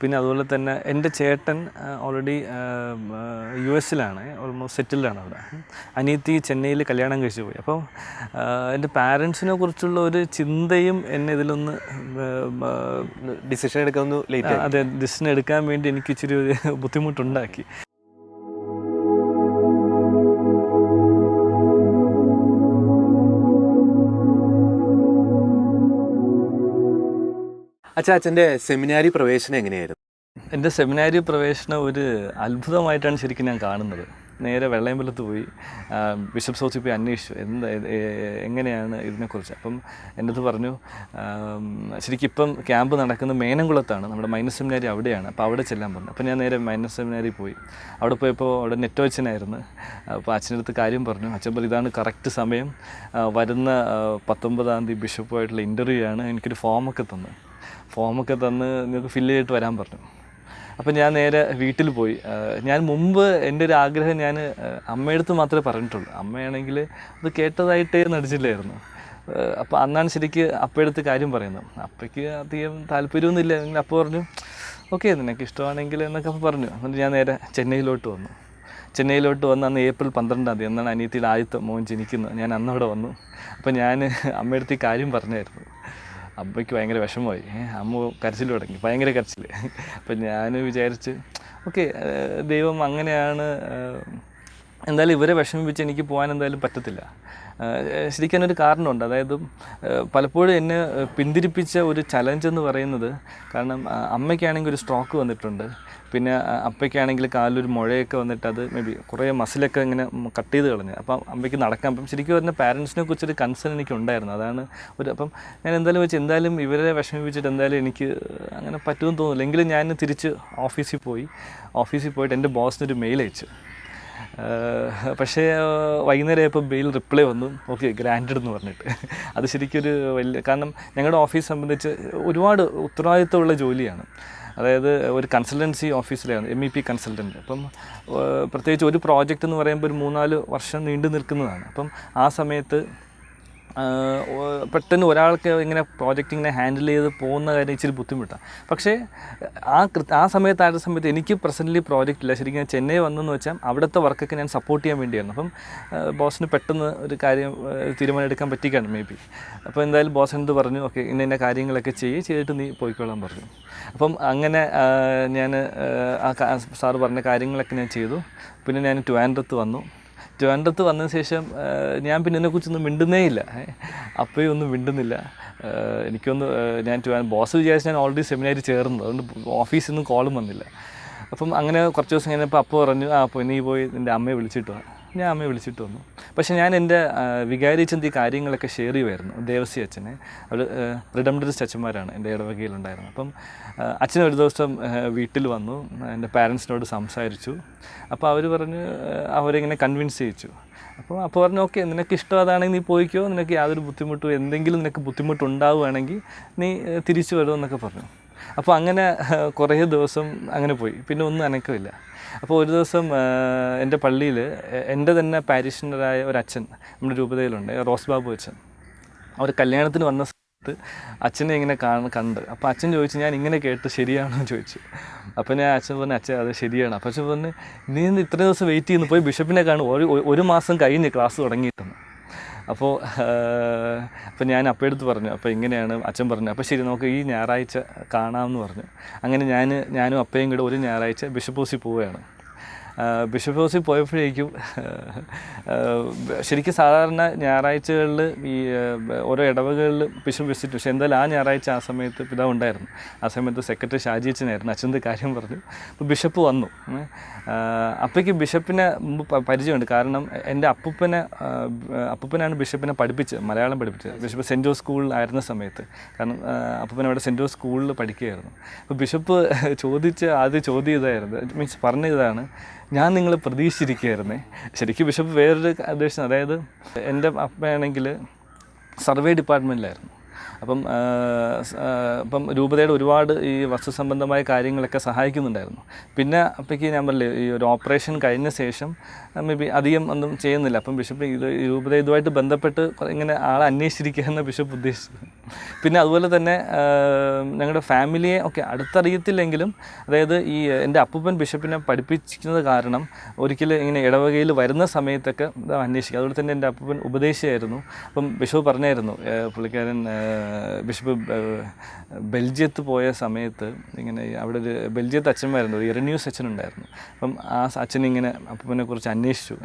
പിന്നെ അതുപോലെ തന്നെ എൻ്റെ ചേട്ടൻ ഓൾറെഡി US-ലാണ്, ഓൾമോസ്റ്റ് സെറ്റിൽഡാണ് അവിടെ. അനിയത്തി ചെന്നൈയിൽ കല്യാണം കഴിച്ചു പോയി. അപ്പോൾ എൻ്റെ പാരൻസിനെ കുറിച്ചുള്ള ഒരു ചിന്തയും എന്നെ ഇതിലൊന്ന് ഡിസിഷൻ എടുക്കാൻ ലേറ്റ്. അതെ, ഡിസിഷൻ എടുക്കാൻ വേണ്ടി എനിക്ക് ഇച്ചിരി ഒരു ബുദ്ധിമുട്ടുണ്ടാക്കി. അച്ഛൻ്റെ സെമിനാരി പ്രവേശനം എങ്ങനെയായിരുന്നു? എൻ്റെ സെമിനാരി പ്രവേശനം ഒരു അത്ഭുതമായിട്ടാണ് ശരിക്കും ഞാൻ കാണുന്നത്. നേരെ വെള്ളയമ്പലത്ത് പോയി ബിഷപ്പ് ഹൗസിൽ പോയി അന്വേഷിച്ചു എങ്ങനെയാണ് ഇതിനെക്കുറിച്ച്. അപ്പം എൻ്റെ അടുത്ത് പറഞ്ഞു, ശരിക്കും ഇപ്പം ക്യാമ്പ് നടക്കുന്ന മേനംകുളത്താണ്, നമ്മുടെ മൈനസ് സെമിനാരി അവിടെയാണ്, അപ്പോൾ അവിടെ ചെല്ലാൻ പറഞ്ഞു. അപ്പോൾ ഞാൻ നേരെ മൈനസ് സെമിനാരി പോയി. അവിടെ പോയപ്പോൾ അവിടെ നെറ്റോ അച്ഛനായിരുന്നു. അപ്പോൾ അച്ഛൻ്റെ അടുത്ത് കാര്യം പറഞ്ഞു. അച്ഛൻ പറഞ്ഞു, ഇതാണ് കറക്റ്റ് സമയം, വരുന്ന 19-ാം തീയതി ബിഷപ്പുമായിട്ടുള്ള ഇൻ്റർവ്യൂ ആണ്. എനിക്കൊരു ഫോമൊക്കെ തന്ന് നിങ്ങൾക്ക് ഫില്ല് ചെയ്തിട്ട് വരാൻ പറഞ്ഞു. അപ്പം ഞാൻ നേരെ വീട്ടിൽ പോയി. ഞാൻ മുമ്പ് എൻ്റെ ഒരു ആഗ്രഹം ഞാൻ അമ്മയടുത്ത് മാത്രമേ പറഞ്ഞിട്ടുള്ളൂ. അമ്മയാണെങ്കിൽ അത് കേട്ടതായിട്ടേ നടിച്ചില്ലായിരുന്നു. അപ്പോൾ അന്നാണ് ശരിക്ക് അപ്പയടുത്ത് കാര്യം പറയുന്നത്. അപ്പയ്ക്ക് അധികം താല്പര്യമൊന്നുമില്ല. എങ്കിൽ അപ്പോൾ പറഞ്ഞു, ഓക്കെ നിനക്ക് ഇഷ്ടമാണെങ്കിൽ എന്നൊക്കെ പറഞ്ഞു. എന്നിട്ട് ഞാൻ നേരെ ചെന്നൈയിലോട്ട് വന്ന് അന്ന് ഏപ്രിൽ 12-ാം തീയതി എന്നാണ് അനിയത്തിയുടെ ആദ്യത്തെ മോൻ ജനിക്കുന്നത്. ഞാൻ അന്നവിടെ വന്നു. അപ്പോൾ ഞാൻ അമ്മയടുത്ത് കാര്യം പറഞ്ഞായിരുന്നു. അമ്മയ്ക്ക് ഭയങ്കര വിഷമമായി. അമ്മ കരച്ചിൽ തുടങ്ങി, ഭയങ്കര കരച്ചിൽ. അപ്പം ഞാൻ വിചാരിച്ച് ഓക്കെ, ദൈവം അങ്ങനെയാണ്, എന്തായാലും ഇവരെ വിഷമിപ്പിച്ച് എനിക്ക് പോകാൻ എന്തായാലും പറ്റത്തില്ല. ശരിക്കും ഒരു കാരണമുണ്ട്. അതായത് പലപ്പോഴും എന്നെ പിന്തിരിപ്പിച്ച ഒരു ചലഞ്ച് എന്ന് പറയുന്നത്, കാരണം അമ്മയ്ക്കാണെങ്കിൽ ഒരു സ്ട്രോക്ക് വന്നിട്ടുണ്ട്. പിന്നെ അപ്പയ്ക്കാണെങ്കിൽ കാലിലൊരു മുഴയൊക്കെ വന്നിട്ട് അത് മേ ബി കുറേ മസിലൊക്കെ ഇങ്ങനെ കട്ട് ചെയ്ത് കളഞ്ഞു. അപ്പം അമ്മയ്ക്ക് നടക്കാം. അപ്പം ശരിക്കും പറഞ്ഞ പാരൻസിനെ കുറിച്ചൊരു കൺസേൺ എനിക്കുണ്ടായിരുന്നു. അതാണ് അപ്പം ഞാൻ എന്തായാലും ഇവരെ വിഷമിപ്പിച്ചിട്ട് എന്തായാലും എനിക്ക് അങ്ങനെ പറ്റുമെന്ന് തോന്നുന്നില്ല. എങ്കിലും ഞാൻ തിരിച്ച് ഓഫീസിൽ പോയിട്ട് എൻ്റെ ബോസിനൊരു മെയിൽ അയച്ചു. പക്ഷേ വൈകുന്നേരം ആയപ്പോൾ മെയിൽ റിപ്ലൈ വന്നു, ഓക്കെ ഗ്രാൻറ്റഡ് എന്ന് പറഞ്ഞിട്ട്. അത് ശരിക്കൊരു വലിയ, കാരണം ഞങ്ങളുടെ ഓഫീസ് സംബന്ധിച്ച് ഒരുപാട് ഉത്തരവാദിത്തമുള്ള ജോലിയാണ്. അതായത് ഒരു കൺസൾട്ടൻസി ഓഫീസിലാണ്, MEP കൺസൾട്ടൻറ്റ്. അപ്പം പ്രത്യേകിച്ച് ഒരു പ്രോജക്റ്റ് എന്ന് പറയുമ്പോൾ ഒരു 3-4 വർഷം നീണ്ടു നിൽക്കുന്നതാണ്. അപ്പം ആ സമയത്ത് പെട്ടെന്ന് ഒരാൾക്ക് ഇങ്ങനെ പ്രോജക്റ്റ് ഇങ്ങനെ ഹാൻഡിൽ ചെയ്ത് പോകുന്ന കാര്യം ഇച്ചിരി ബുദ്ധിമുട്ടാണ്. പക്ഷേ ആ സമയത്ത് എനിക്ക് പ്രസൻ്റ്ലി പ്രോജക്റ്റ് ഇല്ല. ശരിക്കും ഞാൻ ചെന്നൈ വന്നെന്ന് വെച്ചാൽ അവിടുത്തെ വർക്കൊക്കെ ഞാൻ സപ്പോർട്ട് ചെയ്യാൻ വേണ്ടിയായിരുന്നു. അപ്പം ബോസിന് പെട്ടെന്ന് ഒരു കാര്യം തീരുമാനം എടുക്കാൻ പറ്റിക്കാണ് മേ ബി. അപ്പോൾ എന്തായാലും ബോസ് എന്ത് പറഞ്ഞു, ഓക്കെ ഇന്ന കാര്യങ്ങളൊക്കെ ചെയ്തിട്ട് നീ പോയിക്കോളാൻ പറഞ്ഞു. അപ്പം അങ്ങനെ ഞാൻ സാറ് പറഞ്ഞ കാര്യങ്ങളൊക്കെ ഞാൻ ചെയ്തു. പിന്നെ ഞാൻ ട്രിവാൻഡ്രത്ത് വന്നതിന് ശേഷം ഞാൻ പിന്നെ ഇതിനെക്കുറിച്ചൊന്നും മിണ്ടുന്നേ ഇല്ല. അപ്പോഴും ഒന്നും മിണ്ടുന്നില്ല. ഞാൻ ബോസ് വിചാരിച്ച് ഞാൻ ഓൾറെഡി സെമിനാരി ചേർന്നു, അതുകൊണ്ട് ഓഫീസിൽ നിന്നും കോളും വന്നില്ല. അപ്പം അങ്ങനെ കുറച്ച് ദിവസം കഴിഞ്ഞപ്പോൾ അപ്പോൾ പറഞ്ഞു, അപ്പോൾ നീ പോയി നിൻ്റെ അമ്മയെ വിളിച്ചിട്ട് വാ. ഞാൻ അമ്മയെ വിളിച്ചിട്ട് വന്നു. പക്ഷേ ഞാൻ എൻ്റെ വികാരിച്ചന്തി കാര്യങ്ങളൊക്കെ ഷെയർ ചെയ്യുമായിരുന്നു ദേവസി അച്ഛനെ. അവർ റിഡംഡറിസ്റ്റ് അച്ഛന്മാരാണ് എൻ്റെ ഇടവകയിലുണ്ടായിരുന്നത്. അപ്പം അച്ഛൻ ഒരു ദിവസം വീട്ടിൽ വന്നു, എൻ്റെ പാരൻസിനോട് സംസാരിച്ചു. അപ്പോൾ അവർ പറഞ്ഞ് അവരിങ്ങനെ കൺവിൻസ് ചെയ്യിച്ചു. അപ്പോൾ പറഞ്ഞു, ഓക്കെ നിനക്ക് ഇഷ്ടം അതാണെങ്കിൽ നീ പോയിക്കോ, നിനക്ക് യാതൊരു ബുദ്ധിമുട്ടും എന്തെങ്കിലും നിനക്ക് ബുദ്ധിമുട്ടുണ്ടാവുകയാണെങ്കിൽ നീ തിരിച്ചു വരുമെന്നൊക്കെ പറഞ്ഞു. അപ്പോൾ അങ്ങനെ കുറേ ദിവസം അങ്ങനെ പോയി. പിന്നെ ഒന്നും അനക്കമില്ല. അപ്പോൾ ഒരു ദിവസം എൻ്റെ പള്ളിയിൽ എൻ്റെ തന്നെ പാരിഷണറായ ഒരു അച്ഛൻ നമ്മുടെ രൂപതയിലുണ്ട്, റോസ് ബാബു അച്ഛൻ. അവർ കല്യാണത്തിന് വന്ന സമയത്ത് അച്ഛനെ ഇങ്ങനെ കണ്ട്. അപ്പോൾ അച്ഛൻ ചോദിച്ചു, ഞാൻ ഇങ്ങനെ കേട്ട് ശരിയാണോ എന്ന് ചോദിച്ചു. അപ്പോൾ ഞാൻ അച്ഛൻ പറഞ്ഞു, അച്ഛൻ അത് ശരിയാണ്. അപ്പോൾ അച്ഛൻ പറഞ്ഞു, നീ ഇത്ര ദിവസം വെയിറ്റ് ചെയ്യുന്നു, പോയി ബിഷപ്പിനെ കാണും, ഒരു മാസം കഴിഞ്ഞ് ക്ലാസ് തുടങ്ങിയിട്ടെന്ന്. അപ്പോൾ ഞാൻ അപ്പയെടുത്ത് പറഞ്ഞു. അപ്പോൾ ഇങ്ങനെയാണ് അച്ഛൻ പറഞ്ഞു. അപ്പോൾ ശരി നമുക്ക് ഈ ഞായറാഴ്ച കാണാമെന്ന് പറഞ്ഞു. അങ്ങനെ ഞാനും അപ്പയും കൂടെ ഒരു ഞായറാഴ്ച ബിഷപ്പ് ഹൗസിൽ പോവുകയാണ്. ബിഷപ്പ് ഹൗസിൽ പോയപ്പോഴേക്കും ശരിക്കും സാധാരണ ഞായറാഴ്ചകളിൽ ഈ ഓരോ ഇടവകളിൽ ബിഷപ്പ് വിസിറ്റ്, പക്ഷേ എന്തായാലും ആ ഞായറാഴ്ച ആ സമയത്ത് പിതാവ് ഉണ്ടായിരുന്നു. ആ സമയത്ത് സെക്രട്ടറി ഷാജി അച്ഛനായിരുന്നു. അച്ഛൻ്റെ കാര്യം പറഞ്ഞു. അപ്പോൾ ബിഷപ്പ് വന്നു. അപ്പോഴേക്ക് ബിഷപ്പിനെ മുമ്പ് പരിചയമുണ്ട്. കാരണം എൻ്റെ അപ്പൂപ്പനാണ് ബിഷപ്പിനെ മലയാളം പഠിപ്പിച്ചത്. ബിഷപ്പ് സെൻറ്റ് ജോസ് സ്കൂളിലായിരുന്ന സമയത്ത്. കാരണം അപ്പൂപ്പൻ അവിടെ സെൻറ്റ് ജോസ് സ്കൂളിൽ പഠിക്കുകയായിരുന്നു. അപ്പോൾ ബിഷപ്പ് ആദ്യം ചോദ്യം ഇതായിരുന്നു, മീൻസ് പറഞ്ഞ ഇതാണ്, ഞാൻ നിങ്ങളെ പ്രതീക്ഷിച്ചിരിക്കുകയായിരുന്നേ. ശരിക്കും ബിഷപ്പ് വേറൊരു ഉദ്ദേശം, അതായത് എൻ്റെ അപ്പയാണെങ്കിൽ സർവേ ഡിപ്പാർട്ട്മെൻറ്റിലായിരുന്നു. അപ്പം രൂപതയുടെ ഒരുപാട് ഈ വസ്തു സംബന്ധമായ കാര്യങ്ങളൊക്കെ സഹായിക്കുന്നുണ്ടായിരുന്നു. പിന്നെ അപ്പോഴേക്ക് ഞാൻ പറഞ്ഞില്ലേ, ഈ ഒരു ഓപ്പറേഷൻ കഴിഞ്ഞ ശേഷം മേ ബി അധികം ഒന്നും ചെയ്യുന്നില്ല. അപ്പം ബിഷപ്പ് ഈ രൂപത ഇതുമായിട്ട് ബന്ധപ്പെട്ട് ഇങ്ങനെ ആളെ അന്വേഷിച്ചിരിക്കുകയെന്ന് ബിഷപ്പ് ഉദ്ദേശിച്ചത്. പിന്നെ അതുപോലെ തന്നെ ഞങ്ങളുടെ ഫാമിലിയെ അടുത്തറിയത്തില്ലെങ്കിലും, അതായത് ഈ എൻ്റെ അപ്പൂപ്പൻ ബിഷപ്പിനെ പഠിപ്പിക്കുന്നത് കാരണം ഒരിക്കലും ഇങ്ങനെ ഇടവകയിൽ വരുന്ന സമയത്തൊക്കെ അന്വേഷിക്കുക. അതുപോലെ തന്നെ എൻ്റെ അപ്പൂപ്പൻ ഉപദേശിയായിരുന്നു. അപ്പം ബിഷപ്പ് പറഞ്ഞായിരുന്നു, പുള്ളിക്കാരൻ ബിഷപ്പ് ബെൽജിയത്ത് പോയ സമയത്ത് ഇങ്ങനെ അവിടെ ഒരു ബെൽജിയത്ത് അച്ഛന്മാരുണ്ട്, ഒരു ഇറന്യൂസ് അച്ഛനുണ്ടായിരുന്നു. അപ്പം ആ അച്ഛനിങ്ങനെ അപ്പൂപ്പനെ കുറിച്ച് അന്വേഷിച്ചു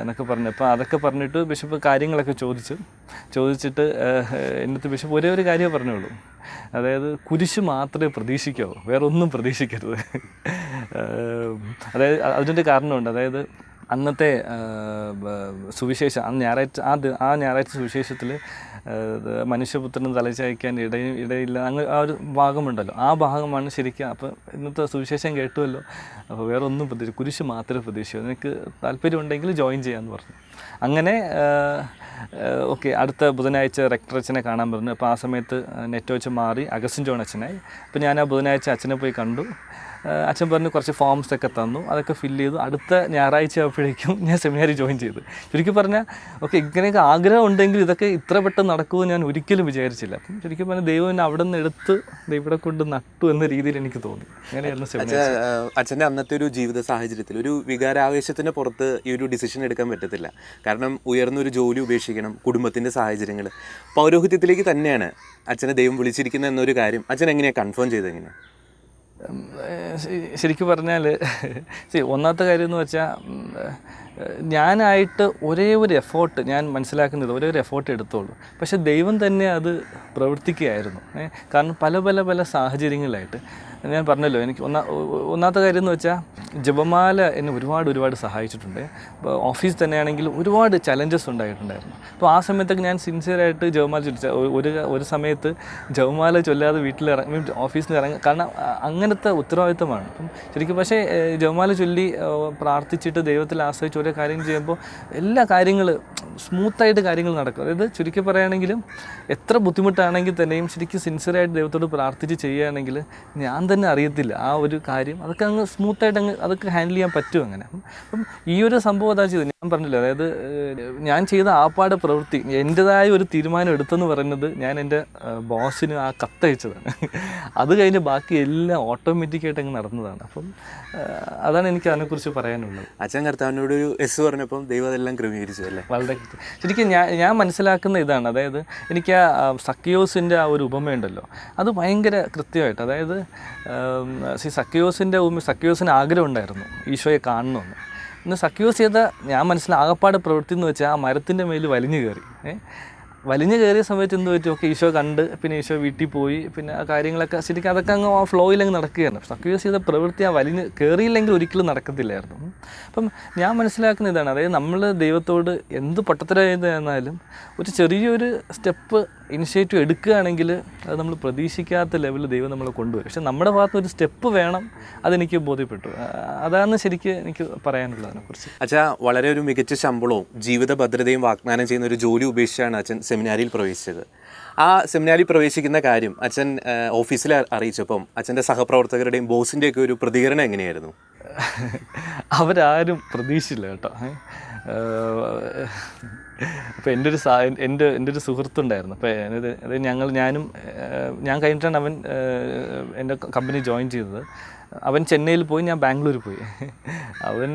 എന്നൊക്കെ പറഞ്ഞു. അപ്പോൾ അതൊക്കെ പറഞ്ഞിട്ട് ബിഷപ്പ് കാര്യങ്ങളൊക്കെ ചോദിച്ചിട്ട് എന്നിട്ട് ബിഷപ്പ് ഒരേ ഒരു കാര്യമേ പറഞ്ഞുള്ളൂ, അതായത് കുരിശ് മാത്രമേ പ്രതീക്ഷിക്കാവൂ, വേറെ ഒന്നും പ്രതീക്ഷിക്കരുത്. അതായത് അതിൻ്റെ കാരണമുണ്ട്. അതായത് അന്നത്തെ സുവിശേഷം ആ ഞായറാഴ്ച സുവിശേഷത്തിൽ മനുഷ്യപുത്രന് തലചായ്ക്കാൻ ഇടയില്ല അങ്ങ് ആ ഒരു ഭാഗമുണ്ടല്ലോ, ആ ഭാഗമാണ് ശരിക്കും. അപ്പോൾ ഇന്നത്തെ സുവിശേഷം കേട്ടുമല്ലോ, അപ്പോൾ വേറെ ഒന്നും കുരിശ് മാത്രമേ പ്രതീക്ഷിക്കൂ, നിനക്ക് താല്പര്യമുണ്ടെങ്കിൽ ജോയിൻ ചെയ്യാമെന്ന് പറഞ്ഞു. അങ്ങനെ അടുത്ത ബുധനാഴ്ച റെക്ടർ അച്ഛനെ കാണാൻ പറഞ്ഞു. അപ്പോൾ ആ സമയത്ത് നെറ്റ് വെച്ച് മാറി അഗസ്റ്റിൻ ജോൺ അച്ഛനായി. അപ്പോൾ ഞാൻ ആ ബുധനാഴ്ച അച്ഛനെ പോയി കണ്ടു. അച്ഛൻ പറഞ്ഞ് കുറച്ച് ഫോംസൊക്കെ തന്നു, അതൊക്കെ ഫില്ല് ചെയ്തു. അടുത്ത ഞായറാഴ്ച ആയപ്പോഴേക്കും ഞാൻ സെമിനാരി ജോയിൻ ചെയ്തു. ശരിക്കും പറഞ്ഞാൽ ഇങ്ങനെയൊക്കെ ആഗ്രഹം ഉണ്ടെങ്കിൽ ഇതൊക്കെ ഇത്ര പെട്ടെന്ന് നടക്കുമെന്ന് ഞാൻ ഒരിക്കലും വിചാരിച്ചില്ല. അപ്പം ശരിക്കും പറഞ്ഞാൽ ദൈവം എന്നെ അവിടെ നിന്ന് എടുത്ത് ഇവിടെ കൊണ്ട് നട്ടു എന്ന രീതിയിൽ എനിക്ക് തോന്നി. അങ്ങനെയായിരുന്നു സെമിനാരി. അച്ഛൻ്റെ അന്നത്തെ ഒരു ജീവിത സാഹചര്യത്തിൽ ഒരു വികാരാവേശത്തിന് പുറത്ത് ഈ ഒരു ഡിസിഷൻ എടുക്കാൻ പറ്റത്തില്ല. കാരണം ഉയർന്നൊരു ജോലി ഉപേക്ഷിക്കണം, കുടുംബത്തിൻ്റെ സാഹചര്യങ്ങൾ, പൗരോഹിത്യത്തിലേക്ക് തന്നെയാണ് അച്ഛനെ ദൈവം വിളിച്ചിരിക്കുന്നത് എന്നൊരു കാര്യം അച്ഛൻ എങ്ങനെയാണ് കൺഫേം ചെയ്തത്? എങ്ങനെ? ശരിക്കും പറഞ്ഞാൽ ഒന്നാമത്തെ കാര്യം എന്ന് വെച്ചാൽ, ഞാനായിട്ട് ഒരേ ഒരു എഫേർട്ട്, ഞാൻ മനസ്സിലാക്കുന്നത് ഒരേ ഒരു എഫേർട്ട് എടുത്തോളൂ. പക്ഷേ ദൈവം തന്നെ അത് പ്രവർത്തിക്കുകയായിരുന്നു. കാരണം പല സാഹചര്യങ്ങളിലായിട്ട് ഞാൻ പറഞ്ഞല്ലോ, എനിക്ക് ഒന്നാമത്തെ കാര്യം എന്ന് വെച്ചാൽ ജപമാല എന്നെ ഒരുപാട് സഹായിച്ചിട്ടുണ്ട്. ഇപ്പോൾ ഓഫീസ് തന്നെയാണെങ്കിൽ ഒരുപാട് ചലഞ്ചസ് ഉണ്ടായിട്ടുണ്ടായിരുന്നു. അപ്പോൾ ആ സമയത്തൊക്കെ ഞാൻ സിൻസിയറായിട്ട് ജപമാല ചൊല്ലിച്ച ഒരു സമയത്ത് ജപമാല ചൊല്ലാതെ ഓഫീസിൽ നിന്ന് ഇറങ്ങി, കാരണം അങ്ങനത്തെ ഉത്തരവാദിത്തമാണ്. അപ്പം ശരിക്കും പക്ഷേ ജപമാല ചൊല്ലി പ്രാർത്ഥിച്ചിട്ട് ദൈവത്തിൽ ആശ്രയിച്ച് ഓരോ കാര്യങ്ങൾ ചെയ്യുമ്പോൾ എല്ലാ കാര്യങ്ങളും സ്മൂത്തായിട്ട് കാര്യങ്ങൾ നടക്കും. അതായത് ചുരുക്കി പറയുകയാണെങ്കിലും എത്ര ബുദ്ധിമുട്ടാണെങ്കിൽ തന്നെയും ശരിക്കും സിൻസിയറായിട്ട് ദൈവത്തോട് പ്രാർത്ഥിച്ച് ചെയ്യുകയാണെങ്കിൽ ഞാൻ തന്നെ അറിയത്തില്ല ആ ഒരു കാര്യം, അതൊക്കെ അങ്ങ് സ്മൂത്തായിട്ട് അതൊക്കെ ഹാൻഡിൽ ചെയ്യാൻ പറ്റും. അങ്ങനെ അപ്പം ഈ ഒരു സംഭവം അതാ ചെയ്തത്. ഞാൻ പറഞ്ഞില്ല, അതായത് ഞാൻ ചെയ്ത ആപ്പാട് പ്രവൃത്തി, എൻ്റെതായ ഒരു തീരുമാനം എടുത്തെന്ന് പറയുന്നത് ഞാൻ എൻ്റെ ബോസിന് ആ കത്തയച്ചതാണ്. അത് കഴിഞ്ഞ് ബാക്കി എല്ലാം ഓട്ടോമാറ്റിക്കായിട്ട് അങ്ങ് നടന്നതാണ്. അപ്പം അതാണ് എനിക്ക് അതിനെക്കുറിച്ച് പറയാനുള്ളത്. അച്ഛൻ കർത്താവിനോട് ഒരു എസ് പറഞ്ഞപ്പം ദൈവം അതെല്ലാം ക്രമീകരിച്ചു അല്ലേ? വളരെ ശരിക്കും ഞാൻ മനസ്സിലാക്കുന്ന ഇതാണ്, അതായത് എനിക്ക് ആ സക്കിയോസിൻ്റെ ആ ഒരു ഉപമയുണ്ടല്ലോ, അത് ഭയങ്കര കൃത്യമായിട്ട്, അതായത് സക്കിയോസിന് ആഗ്രഹം ഉണ്ടായിരുന്നു ഈശോയെ കാണണമെന്ന്. ഇന്ന് സക്കിയോസ് ചെയ്ത ഞാൻ ആകപ്പാട് പ്രവൃത്തി എന്ന് വെച്ചാൽ ആ മരത്തിൻ്റെ മേൽ വലിഞ്ഞു കയറിയ സമയത്ത് എന്ത് പറ്റും, ഈശോ കണ്ട് പിന്നെ ഈശോ വീട്ടിൽ പോയി, പിന്നെ ആ കാര്യങ്ങളൊക്കെ ശരിക്കും അതൊക്കെ അങ്ങ് ആ ഫ്ലോയിൽ അങ്ങ് നടക്കുകയാണ്. സക്യൂസ് ചെയ്ത പ്രവൃത്തി ആ വലിഞ്ഞ് കയറിയില്ലെങ്കിൽ ഒരിക്കലും നടക്കത്തില്ലായിരുന്നു. അപ്പം ഞാൻ മനസ്സിലാക്കുന്ന ഇതാണ്, അതായത് നമ്മൾ ദൈവത്തോട് എന്ത് പൊട്ടത്തരായിരുന്നാലും ഒരു ചെറിയൊരു സ്റ്റെപ്പ് ഇനിഷ്യേറ്റീവ് എടുക്കുകയാണെങ്കിൽ അത് നമ്മൾ പ്രതീക്ഷിക്കാത്ത ലെവലിൽ ദൈവം നമ്മളെ കൊണ്ടുവരും. പക്ഷെ നമ്മുടെ ഭാഗത്ത് ഒരു സ്റ്റെപ്പ് വേണം, അതെനിക്ക് ബോധ്യപ്പെട്ടു. അതാണ് ശരിക്കും എനിക്ക് പറയാനുള്ളത് അതിനെക്കുറിച്ച്. അച്ഛാ, വളരെ ഒരു മികച്ച ശമ്പളവും ജീവിത ഭദ്രതയും വാഗ്ദാനം ചെയ്യുന്ന ഒരു ജോലി ഉപേക്ഷിച്ചാണ് അച്ഛൻ സെമിനാരിയിൽ പ്രവേശിച്ചത്. ആ സെമിനാരിൽ പ്രവേശിക്കുന്ന കാര്യം അച്ഛൻ ഓഫീസിൽ അറിയിച്ചപ്പം അച്ഛൻ്റെ സഹപ്രവർത്തകരുടെയും ബോസിൻ്റെയൊക്കെ ഒരു പ്രതികരണം എങ്ങനെയായിരുന്നു? അവരാരും പ്രതീക്ഷിച്ചില്ല കേട്ടോ. അപ്പോൾ എൻ്റെ ഒരു സുഹൃത്തുണ്ടായിരുന്നു. അപ്പോൾ ഞാൻ കഴിഞ്ഞിട്ടാണ് അവൻ എൻ്റെ കമ്പനി ജോയിൻ ചെയ്തത്. അവൻ ചെന്നൈയിൽ പോയി, ഞാൻ ബാംഗ്ലൂർ പോയി. അവൻ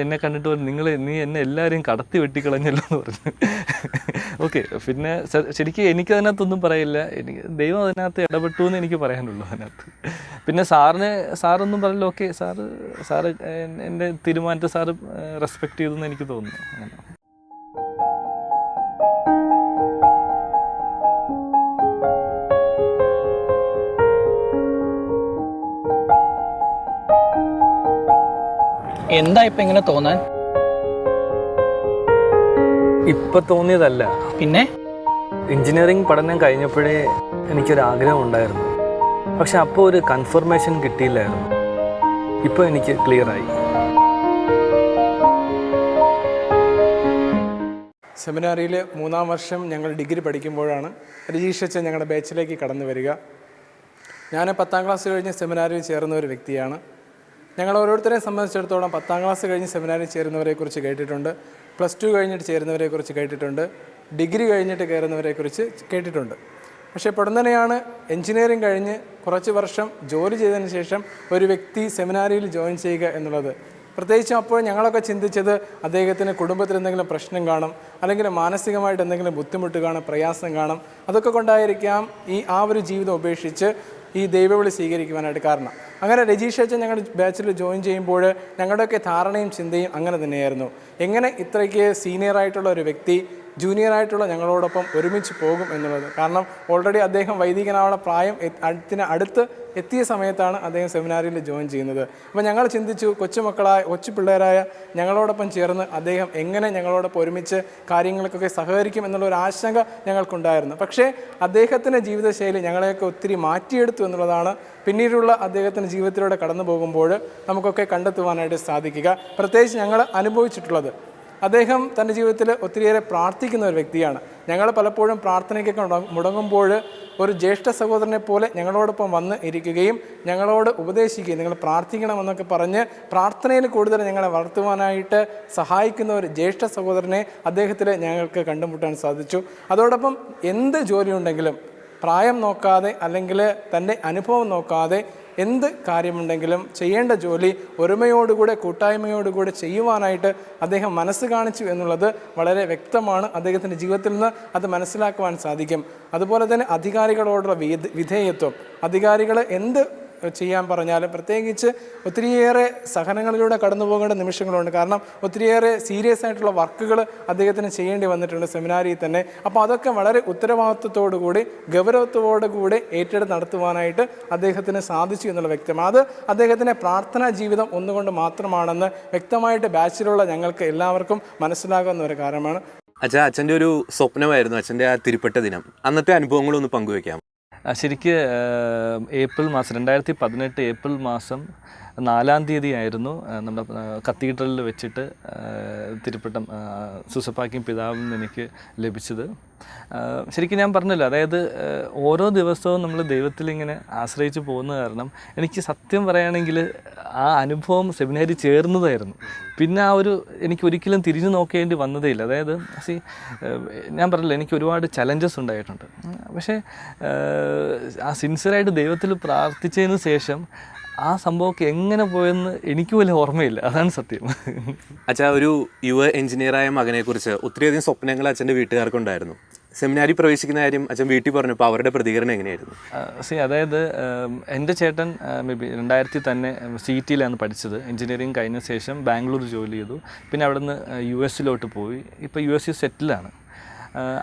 എന്നെ കണ്ടിട്ട് പറഞ്ഞു, നീ എന്നെ എല്ലാവരെയും കടത്തി വെട്ടിക്കളഞ്ഞല്ലോ എന്ന് പറഞ്ഞു. ഓക്കെ, പിന്നെ ശരിക്കും എനിക്കതിനകത്തൊന്നും പറയില്ല, എനിക്ക് ദൈവം അതിനകത്ത് ഇടപെട്ടു എന്ന് എനിക്ക് പറയാനുള്ളൂ അതിനകത്ത്. പിന്നെ സാറൊന്നും പറയില്ല. ഓക്കെ, സാറ് എൻ്റെ തീരുമാനത്തെ സാറ് റെസ്പെക്റ്റ് ചെയ്തെന്ന് എനിക്ക് തോന്നുന്നു. അങ്ങനെ എന്താ ഇപ്പം ഇങ്ങനെ തോന്നാൻ? ഇപ്പം തോന്നിയതല്ല, പിന്നെ എഞ്ചിനീയറിംഗ് പഠനം കഴിഞ്ഞപ്പോഴേ എനിക്കൊരാഗ്രഹം ഉണ്ടായിരുന്നു. പക്ഷെ അപ്പോൾ ഒരു കൺഫർമേഷൻ കിട്ടിയില്ലായിരുന്നു. ഇപ്പോൾ എനിക്ക് ക്ലിയറായി. സെമിനാരിയിൽ 3-ാം വർഷം ഞങ്ങൾ ഡിഗ്രി പഠിക്കുമ്പോഴാണ് രജീഷ് അച്ഛൻ ഞങ്ങളുടെ ബാച്ചിലേക്ക് കടന്നു വരിക. ഞാൻ 10ാം ക്ലാസ് കഴിഞ്ഞ് സെമിനാരിയിൽ ചേർന്ന ഒരു വ്യക്തിയാണ്. ഞങ്ങൾ ഓരോരുത്തരെയും സംബന്ധിച്ചിടത്തോളം 10ാം ക്ലാസ് കഴിഞ്ഞ് സെമിനാരിൽ ചേരുന്നവരെക്കുറിച്ച് കേട്ടിട്ടുണ്ട്, +2 കഴിഞ്ഞിട്ട് ചേരുന്നവരെക്കുറിച്ച് കേട്ടിട്ടുണ്ട്, ഡിഗ്രി കഴിഞ്ഞിട്ട് കയറുന്നവരെക്കുറിച്ച് കേട്ടിട്ടുണ്ട്. പക്ഷേ പൊടുന്നനെയാണ് എൻജിനീയറിംഗ് കഴിഞ്ഞ് കുറച്ച് വർഷം ജോലി ചെയ്തതിന് ശേഷം ഒരു വ്യക്തി സെമിനാരിയിൽ ജോയിൻ ചെയ്യുക എന്നുള്ളത്. പ്രത്യേകിച്ചും അപ്പോൾ ഞങ്ങളൊക്കെ ചിന്തിച്ചത് അദ്ദേഹത്തിന് കുടുംബത്തിൽ എന്തെങ്കിലും പ്രശ്നം കാണും, അല്ലെങ്കിൽ മാനസികമായിട്ട് എന്തെങ്കിലും ബുദ്ധിമുട്ട് കാണും, പ്രയാസം കാണും. അതൊക്കെ കൊണ്ടായിരിക്കാം ആ ഒരു ജീവിതം ഉപേക്ഷിച്ച് ഈ ദൈവവിളി സ്വീകരിക്കുവാനായിട്ട് കാരണം. അങ്ങനെ രജീഷ് അച്ഛൻ ഞങ്ങൾ ബാച്ചിൽ ജോയിൻ ചെയ്യുമ്പോൾ ഞങ്ങളുടെയൊക്കെ ധാരണയും ചിന്തയും അങ്ങനെ തന്നെയായിരുന്നു. എങ്ങനെ ഇത്രയ്ക്ക് സീനിയറായിട്ടുള്ള ഒരു വ്യക്തി ജൂനിയറായിട്ടുള്ള ഞങ്ങളോടൊപ്പം ഒരുമിച്ച് പോകും എന്നുള്ളത്. കാരണം ഓൾറെഡി അദ്ദേഹം വൈദികനാവുന്ന പ്രായം അടുത്ത് എത്തിയ സമയത്താണ് അദ്ദേഹം സെമിനാരിയിൽ ജോയിൻ ചെയ്യുന്നത്. അപ്പോൾ ഞങ്ങൾ ചിന്തിച്ചു, കൊച്ചു പിള്ളേരായ ഞങ്ങളോടൊപ്പം ചേർന്ന് അദ്ദേഹം എങ്ങനെ ഞങ്ങളോടൊപ്പം ഒരുമിച്ച് കാര്യങ്ങൾക്കൊക്കെ സഹകരിക്കും എന്നുള്ളൊരു ആശങ്ക ഞങ്ങൾക്കുണ്ടായിരുന്നു. പക്ഷേ അദ്ദേഹത്തിൻ്റെ ജീവിതശൈലി ഞങ്ങളെയൊക്കെ ഒത്തിരി മാറ്റിയെടുത്തു എന്നുള്ളതാണ് പിന്നീടുള്ള അദ്ദേഹത്തിൻ്റെ ജീവിതത്തിലൂടെ കടന്നു പോകുമ്പോൾ നമുക്കൊക്കെ കണ്ടെത്തുവാനായിട്ട് സാധിക്കുക. പ്രത്യേകിച്ച് ഞങ്ങൾ അനുഭവിച്ചിട്ടുള്ളത്, അദ്ദേഹം തൻ്റെ ജീവിതത്തിൽ ഒത്തിരിയേറെ പ്രാർത്ഥിക്കുന്ന ഒരു വ്യക്തിയാണ്. ഞങ്ങൾ പലപ്പോഴും പ്രാർത്ഥനയ്ക്കൊക്കെ മുടങ്ങുമ്പോൾ ഒരു ജ്യേഷ്ഠ സഹോദരനെ പോലെ ഞങ്ങളോടൊപ്പം വന്ന് ഇരിക്കുകയും ഞങ്ങളോട് ഉപദേശിക്കുകയും നിങ്ങൾ പ്രാർത്ഥിക്കണമെന്നൊക്കെ പറഞ്ഞ് പ്രാർത്ഥനയിൽ കൂടുതൽ ഞങ്ങളെ വളർത്തുവാനായിട്ട് സഹായിക്കുന്ന ഒരു ജ്യേഷ്ഠ സഹോദരനെ അദ്ദേഹത്തിൽ ഞങ്ങൾക്ക് കണ്ടുമുട്ടാൻ സാധിച്ചു. അതോടൊപ്പം എന്ത് ജോലിയുണ്ടെങ്കിലും പ്രായം നോക്കാതെ അല്ലെങ്കിൽ തൻ്റെ അനുഭവം നോക്കാതെ എന്ത് കാര്യമുണ്ടെങ്കിലും ചെയ്യേണ്ട ജോലി ഒരുമയോടുകൂടെ കൂട്ടായ്മയോടുകൂടെ ചെയ്യുവാനായിട്ട് അദ്ദേഹം മനസ്സ് കാണിച്ചു എന്നുള്ളത് വളരെ വ്യക്തമാണ്. അദ്ദേഹത്തിൻ്റെ ജീവിതത്തിൽ നിന്ന് അത് മനസ്സിലാക്കുവാൻ സാധിക്കും. അതുപോലെ തന്നെ അധികാരികളോടുള്ള വിധേയത്വം, അധികാരികൾ എന്ത് ചെയ്യാൻ പറഞ്ഞാലും പ്രത്യേകിച്ച് ഒത്തിരിയേറെ സഹനങ്ങളിലൂടെ കടന്നു പോകേണ്ട നിമിഷങ്ങളുണ്ട്. കാരണം ഒത്തിരിയേറെ സീരിയസ് ആയിട്ടുള്ള വർക്കുകൾ അദ്ദേഹത്തിന് ചെയ്യേണ്ടി വന്നിട്ടുണ്ട് സെമിനാരിയിൽ തന്നെ. അപ്പോൾ അതൊക്കെ വളരെ ഉത്തരവാദിത്വത്തോടുകൂടി ഗൗരവത്തോടുകൂടി ഏറ്റെടുത്ത് നടത്തുവാനായിട്ട് അദ്ദേഹത്തിന് സാധിച്ചു എന്നുള്ള വ്യക്തമാണ്. അത് അദ്ദേഹത്തിൻ്റെ പ്രാർത്ഥനാ ജീവിതം ഒന്നുകൊണ്ട് മാത്രമാണെന്ന് വ്യക്തമായിട്ട് ബാച്ചിലുള്ള ഞങ്ങൾക്ക് എല്ലാവർക്കും മനസ്സിലാകുന്ന ഒരു കാര്യമാണ്. അച്ഛൻ്റെ ഒരു സ്വപ്നമായിരുന്നു അച്ഛൻ്റെ ആ തിരുപ്പെട്ട ദിനം. അന്നത്തെ അനുഭവങ്ങളൊന്ന് പങ്കുവെക്കാം. ശരിക്ക് ഏപ്രിൽ മാസം 2018 ഏപ്രിൽ മാസം 4-ാം തീയതി ആയിരുന്നു നമ്മുടെ കത്തീഡ്രലിൽ വെച്ചിട്ട് തിരുപ്പട്ടം സൂസപ്പാക്കിയും പിതാവിൽ നിന്ന് എനിക്ക് ലഭിച്ചത്. ശരിക്കും ഞാൻ പറഞ്ഞല്ലോ, അതായത് ഓരോ ദിവസവും നമ്മൾ ദൈവത്തിലിങ്ങനെ ആശ്രയിച്ച് പോകുന്ന കാരണം എനിക്ക് സത്യം പറയുകയാണെങ്കിൽ ആ അനുഭവം സെമിനാരി ചേർന്നതായിരുന്നു. പിന്നെ എനിക്ക് ഒരിക്കലും തിരിഞ്ഞു നോക്കേണ്ടി വന്നതേ ഇല്ല. അതായത് ഞാൻ പറഞ്ഞില്ല, എനിക്ക് ഒരുപാട് ചലഞ്ചസ് ഉണ്ടായിട്ടുണ്ട്. പക്ഷേ ആ സിൻസിയറായിട്ട് ദൈവത്തിൽ പ്രാർത്ഥിച്ചതിന് ശേഷം ആ സംഭവമൊക്കെ എങ്ങനെ പോയെന്ന് എനിക്ക് പോലും ഓർമ്മയില്ല. അതാണ് സത്യം. അച്ഛാ, ഒരു യുവ എഞ്ചിനീയറായ മകനെക്കുറിച്ച് ഒത്തിരിയധികം സ്വപ്നങ്ങൾ അച്ഛൻ്റെ വീട്ടുകാർക്കുണ്ടായിരുന്നു. സെമിനാരി പ്രവേശിക്കുന്ന കാര്യം അച്ഛൻ വീട്ടിൽ പറഞ്ഞപ്പോൾ അവരുടെ പ്രതികരണം എങ്ങനെയായിരുന്നു? അതായത് എൻ്റെ ചേട്ടൻ മേ ബി 2000 തന്നെ CET-യിലാണ് പഠിച്ചത്. എഞ്ചിനീയറിംഗ് കഴിഞ്ഞ ശേഷം ബാംഗ്ലൂർ ജോലി ചെയ്തു. പിന്നെ അവിടെ നിന്ന് US-ലോട്ട് പോയി. ഇപ്പോൾ US സെറ്റിലാണ്.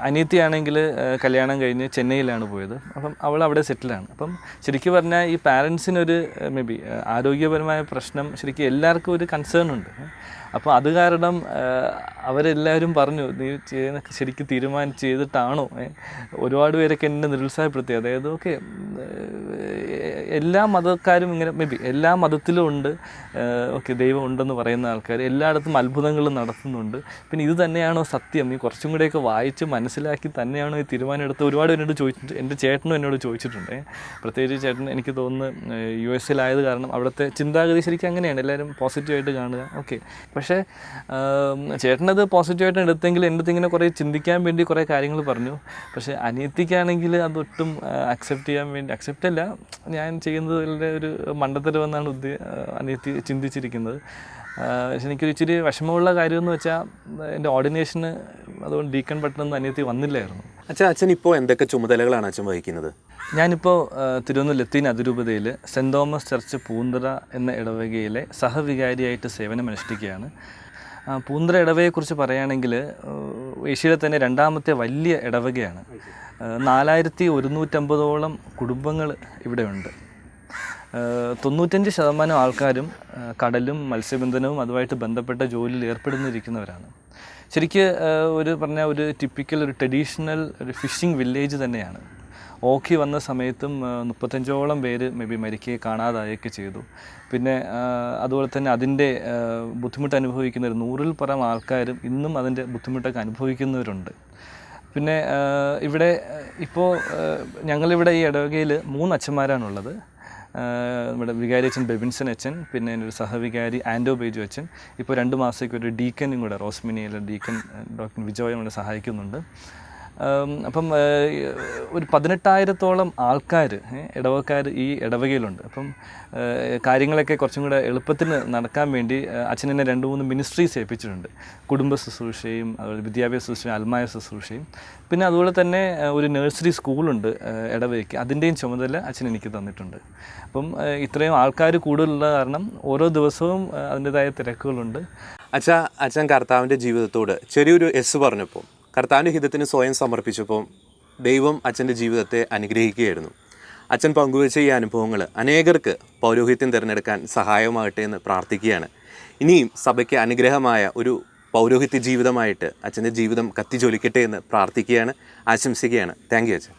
അനിയത്തിയാണെങ്കിൽ കല്യാണം കഴിഞ്ഞ് ചെന്നൈയിലാണ് പോയത്. അപ്പം അവൾ അവിടെ സെറ്റിലാണ്. അപ്പം ശരിക്കും പറഞ്ഞാൽ ഈ പാരൻസിനൊരു മേ ബി ആരോഗ്യപരമായ പ്രശ്നം ശരിക്കും എല്ലാവർക്കും ഒരു കൺസേൺ ഉണ്ട്. അപ്പോൾ അത് കാരണം അവരെല്ലാവരും പറഞ്ഞു, നീ ശരിക്കും തീരുമാനിച്ച് ചെയ്തിട്ടാണോ? ഒരുപാട് പേരൊക്കെ എന്നെ നിരുത്സാഹപ്പെടുത്തി. അതായത് ഓക്കെ, എല്ലാ മതക്കാരും ഇങ്ങനെ മേ ബി എല്ലാ മതത്തിലും ഉണ്ട്, ഓക്കെ ദൈവം ഉണ്ടെന്ന് പറയുന്ന ആൾക്കാർ എല്ലായിടത്തും അത്ഭുതങ്ങളും നടത്തുന്നുണ്ട്. പിന്നെ ഇത് തന്നെയാണോ സത്യം? നീ കുറച്ചും കൂടെയൊക്കെ വായിച്ച് മനസ്സിലാക്കി തന്നെയാണോ ഈ തീരുമാനം എടുത്ത് ഒരുപാട് എന്നോട് ചോദിച്ചിട്ട്, എൻ്റെ ചേട്ടനും എന്നോട് ചോദിച്ചിട്ടുണ്ട്. പ്രത്യേകിച്ച് ചേട്ടൻ എനിക്ക് തോന്നുന്നു US-ലായത് കാരണം അവിടുത്തെ ചിന്താഗതി ശരിക്കും അങ്ങനെയാണ്, എല്ലാവരും പോസിറ്റീവായിട്ട് കാണുക. ഓക്കെ, പക്ഷേ ചേട്ടനത് പോസിറ്റീവായിട്ട് എടുത്തെങ്കിൽ എൻ്റെ അടുത്ത് ഇങ്ങനെ കുറേ ചിന്തിക്കാൻ വേണ്ടി കുറേ കാര്യങ്ങൾ പറഞ്ഞു. പക്ഷേ അനിയത്തിക്കാണെങ്കിൽ അതൊട്ടും അക്സെപ്റ്റ് അല്ല, ഞാൻ ചെയ്യുന്നതിൻ്റെ ഒരു മണ്ടത്തരമെന്നാണ് അനിയത്തി ചിന്തിച്ചിരിക്കുന്നത്. പക്ഷെ എനിക്കൊരു ഇച്ചിരി വിഷമമുള്ള കാര്യമെന്ന് വെച്ചാൽ എൻ്റെ ഓർഡിനേഷന് അതുകൊണ്ട് ഡീക്കൺ പട്ടണമെന്ന് അനിയത്തി വന്നില്ലായിരുന്നു. അച്ഛൻ ഇപ്പോൾ എന്തൊക്കെ ചുമതലകളാണ് അച്ഛൻ വഹിക്കുന്നത്? ഞാനിപ്പോൾ തിരുവനന്തപുരം ലത്തീൻ അതിരൂപതയിൽ സെൻറ് തോമസ് ചർച്ച് പൂന്തറ എന്ന ഇടവകയിലെ സഹവികാരിയായിട്ട് സേവനമനുഷ്ഠിക്കുകയാണ്. പൂന്തറ ഇടവകയെക്കുറിച്ച് പറയുകയാണെങ്കിൽ ഏഷ്യയിലെ തന്നെ 2ാമത്തെ വലിയ ഇടവകയാണ്. 4150ഓളം കുടുംബങ്ങൾ ഇവിടെയുണ്ട്. 95% ആൾക്കാരും കടലും മത്സ്യബന്ധനവും അതുമായിട്ട് ബന്ധപ്പെട്ട ജോലിയിൽ ഏർപ്പെടുന്നിരിക്കുന്നവരാണ്. ശരിക്ക് ഒരു ടിപ്പിക്കൽ ഒരു ട്രഡീഷണൽ ഒരു ഫിഷിംഗ് വില്ലേജ് തന്നെയാണ്. ഓഖി വന്ന സമയത്തും 35ഓളം പേര് മേ ബി മരിക്കുകയും കാണാതായൊക്കെ ചെയ്തു. പിന്നെ അതുപോലെ തന്നെ അതിൻ്റെ ബുദ്ധിമുട്ട് അനുഭവിക്കുന്ന 100-ൽ പരം ആൾക്കാരും ഇന്നും അതിൻ്റെ ബുദ്ധിമുട്ടൊക്കെ അനുഭവിക്കുന്നവരുണ്ട്. പിന്നെ ഇവിടെ ഇപ്പോൾ ഞങ്ങളിവിടെ ഈ ഇടവകയിൽ 3 അച്ഛന്മാരാണുള്ളത്. നമ്മുടെ വികാരി അച്ഛൻ ബെബിൻസൺ അച്ഛൻ, പിന്നെ എൻ്റെ ഒരു സഹവികാരി ആൻഡോ ബേജു അച്ഛൻ, ഇപ്പോൾ 2 മാസത്തേക്ക് ഒരു ഡീക്കനും കൂടെ റോസ്മിനിയിലെ ഡീക്കൻ ഡോക്ടർ വിജോയും കൂടെ സഹായിക്കുന്നുണ്ട്. അപ്പം ഒരു 18,000-ഓളം ആൾക്കാർ ഇടവക്കാർ ഈ ഇടവകയിലുണ്ട്. അപ്പം കാര്യങ്ങളൊക്കെ കുറച്ചും കൂടെ എളുപ്പത്തിന് നടക്കാൻ വേണ്ടി അച്ഛൻ എന്നെ 2-3 മിനിസ്ട്രീസ് ഏൽപ്പിച്ചിട്ടുണ്ട്. കുടുംബ ശുശ്രൂഷയും അതുപോലെ വിദ്യാഭ്യാസ ശുശ്രൂഷയും അൽമായ ശുശ്രൂഷയും. പിന്നെ അതുപോലെ തന്നെ ഒരു നഴ്സറി സ്കൂളുണ്ട് ഇടവകയ്ക്ക്, അതിൻ്റെയും ചുമതല അച്ഛൻ എനിക്ക് തന്നിട്ടുണ്ട്. അപ്പം ഇത്രയും ആൾക്കാർ കൂടുതലുള്ള കാരണം ഓരോ ദിവസവും അതിൻ്റെതായ തിരക്കുകളുണ്ട്. അച്ഛൻ കർത്താവിൻ്റെ ജീവിതത്തോട് ചെറിയൊരു എസ് പറഞ്ഞപ്പോൾ, കർത്താവിൻ്റെ ഹിതത്തിന് സ്വയം സമർപ്പിച്ചപ്പോൾ ദൈവം അച്ഛൻ്റെ ജീവിതത്തെ അനുഗ്രഹിക്കുകയായിരുന്നു. അച്ഛൻ പങ്കുവച്ച ഈ അനുഭവങ്ങൾ അനേകർക്ക് പൗരോഹിത്യം തിരഞ്ഞെടുക്കാൻ സഹായമാകട്ടെ എന്ന് പ്രാർത്ഥിക്കുകയാണ്. ഇനിയും സഭയ്ക്ക് അനുഗ്രഹമായ ഒരു പൗരോഹിത്യ ജീവിതമായിട്ട് അച്ഛൻ്റെ ജീവിതം കത്തിജ്വലിക്കട്ടെ എന്ന് പ്രാർത്ഥിക്കുകയാണ്, ആശംസിക്കുകയാണ്. താങ്ക് യു അച്ഛൻ.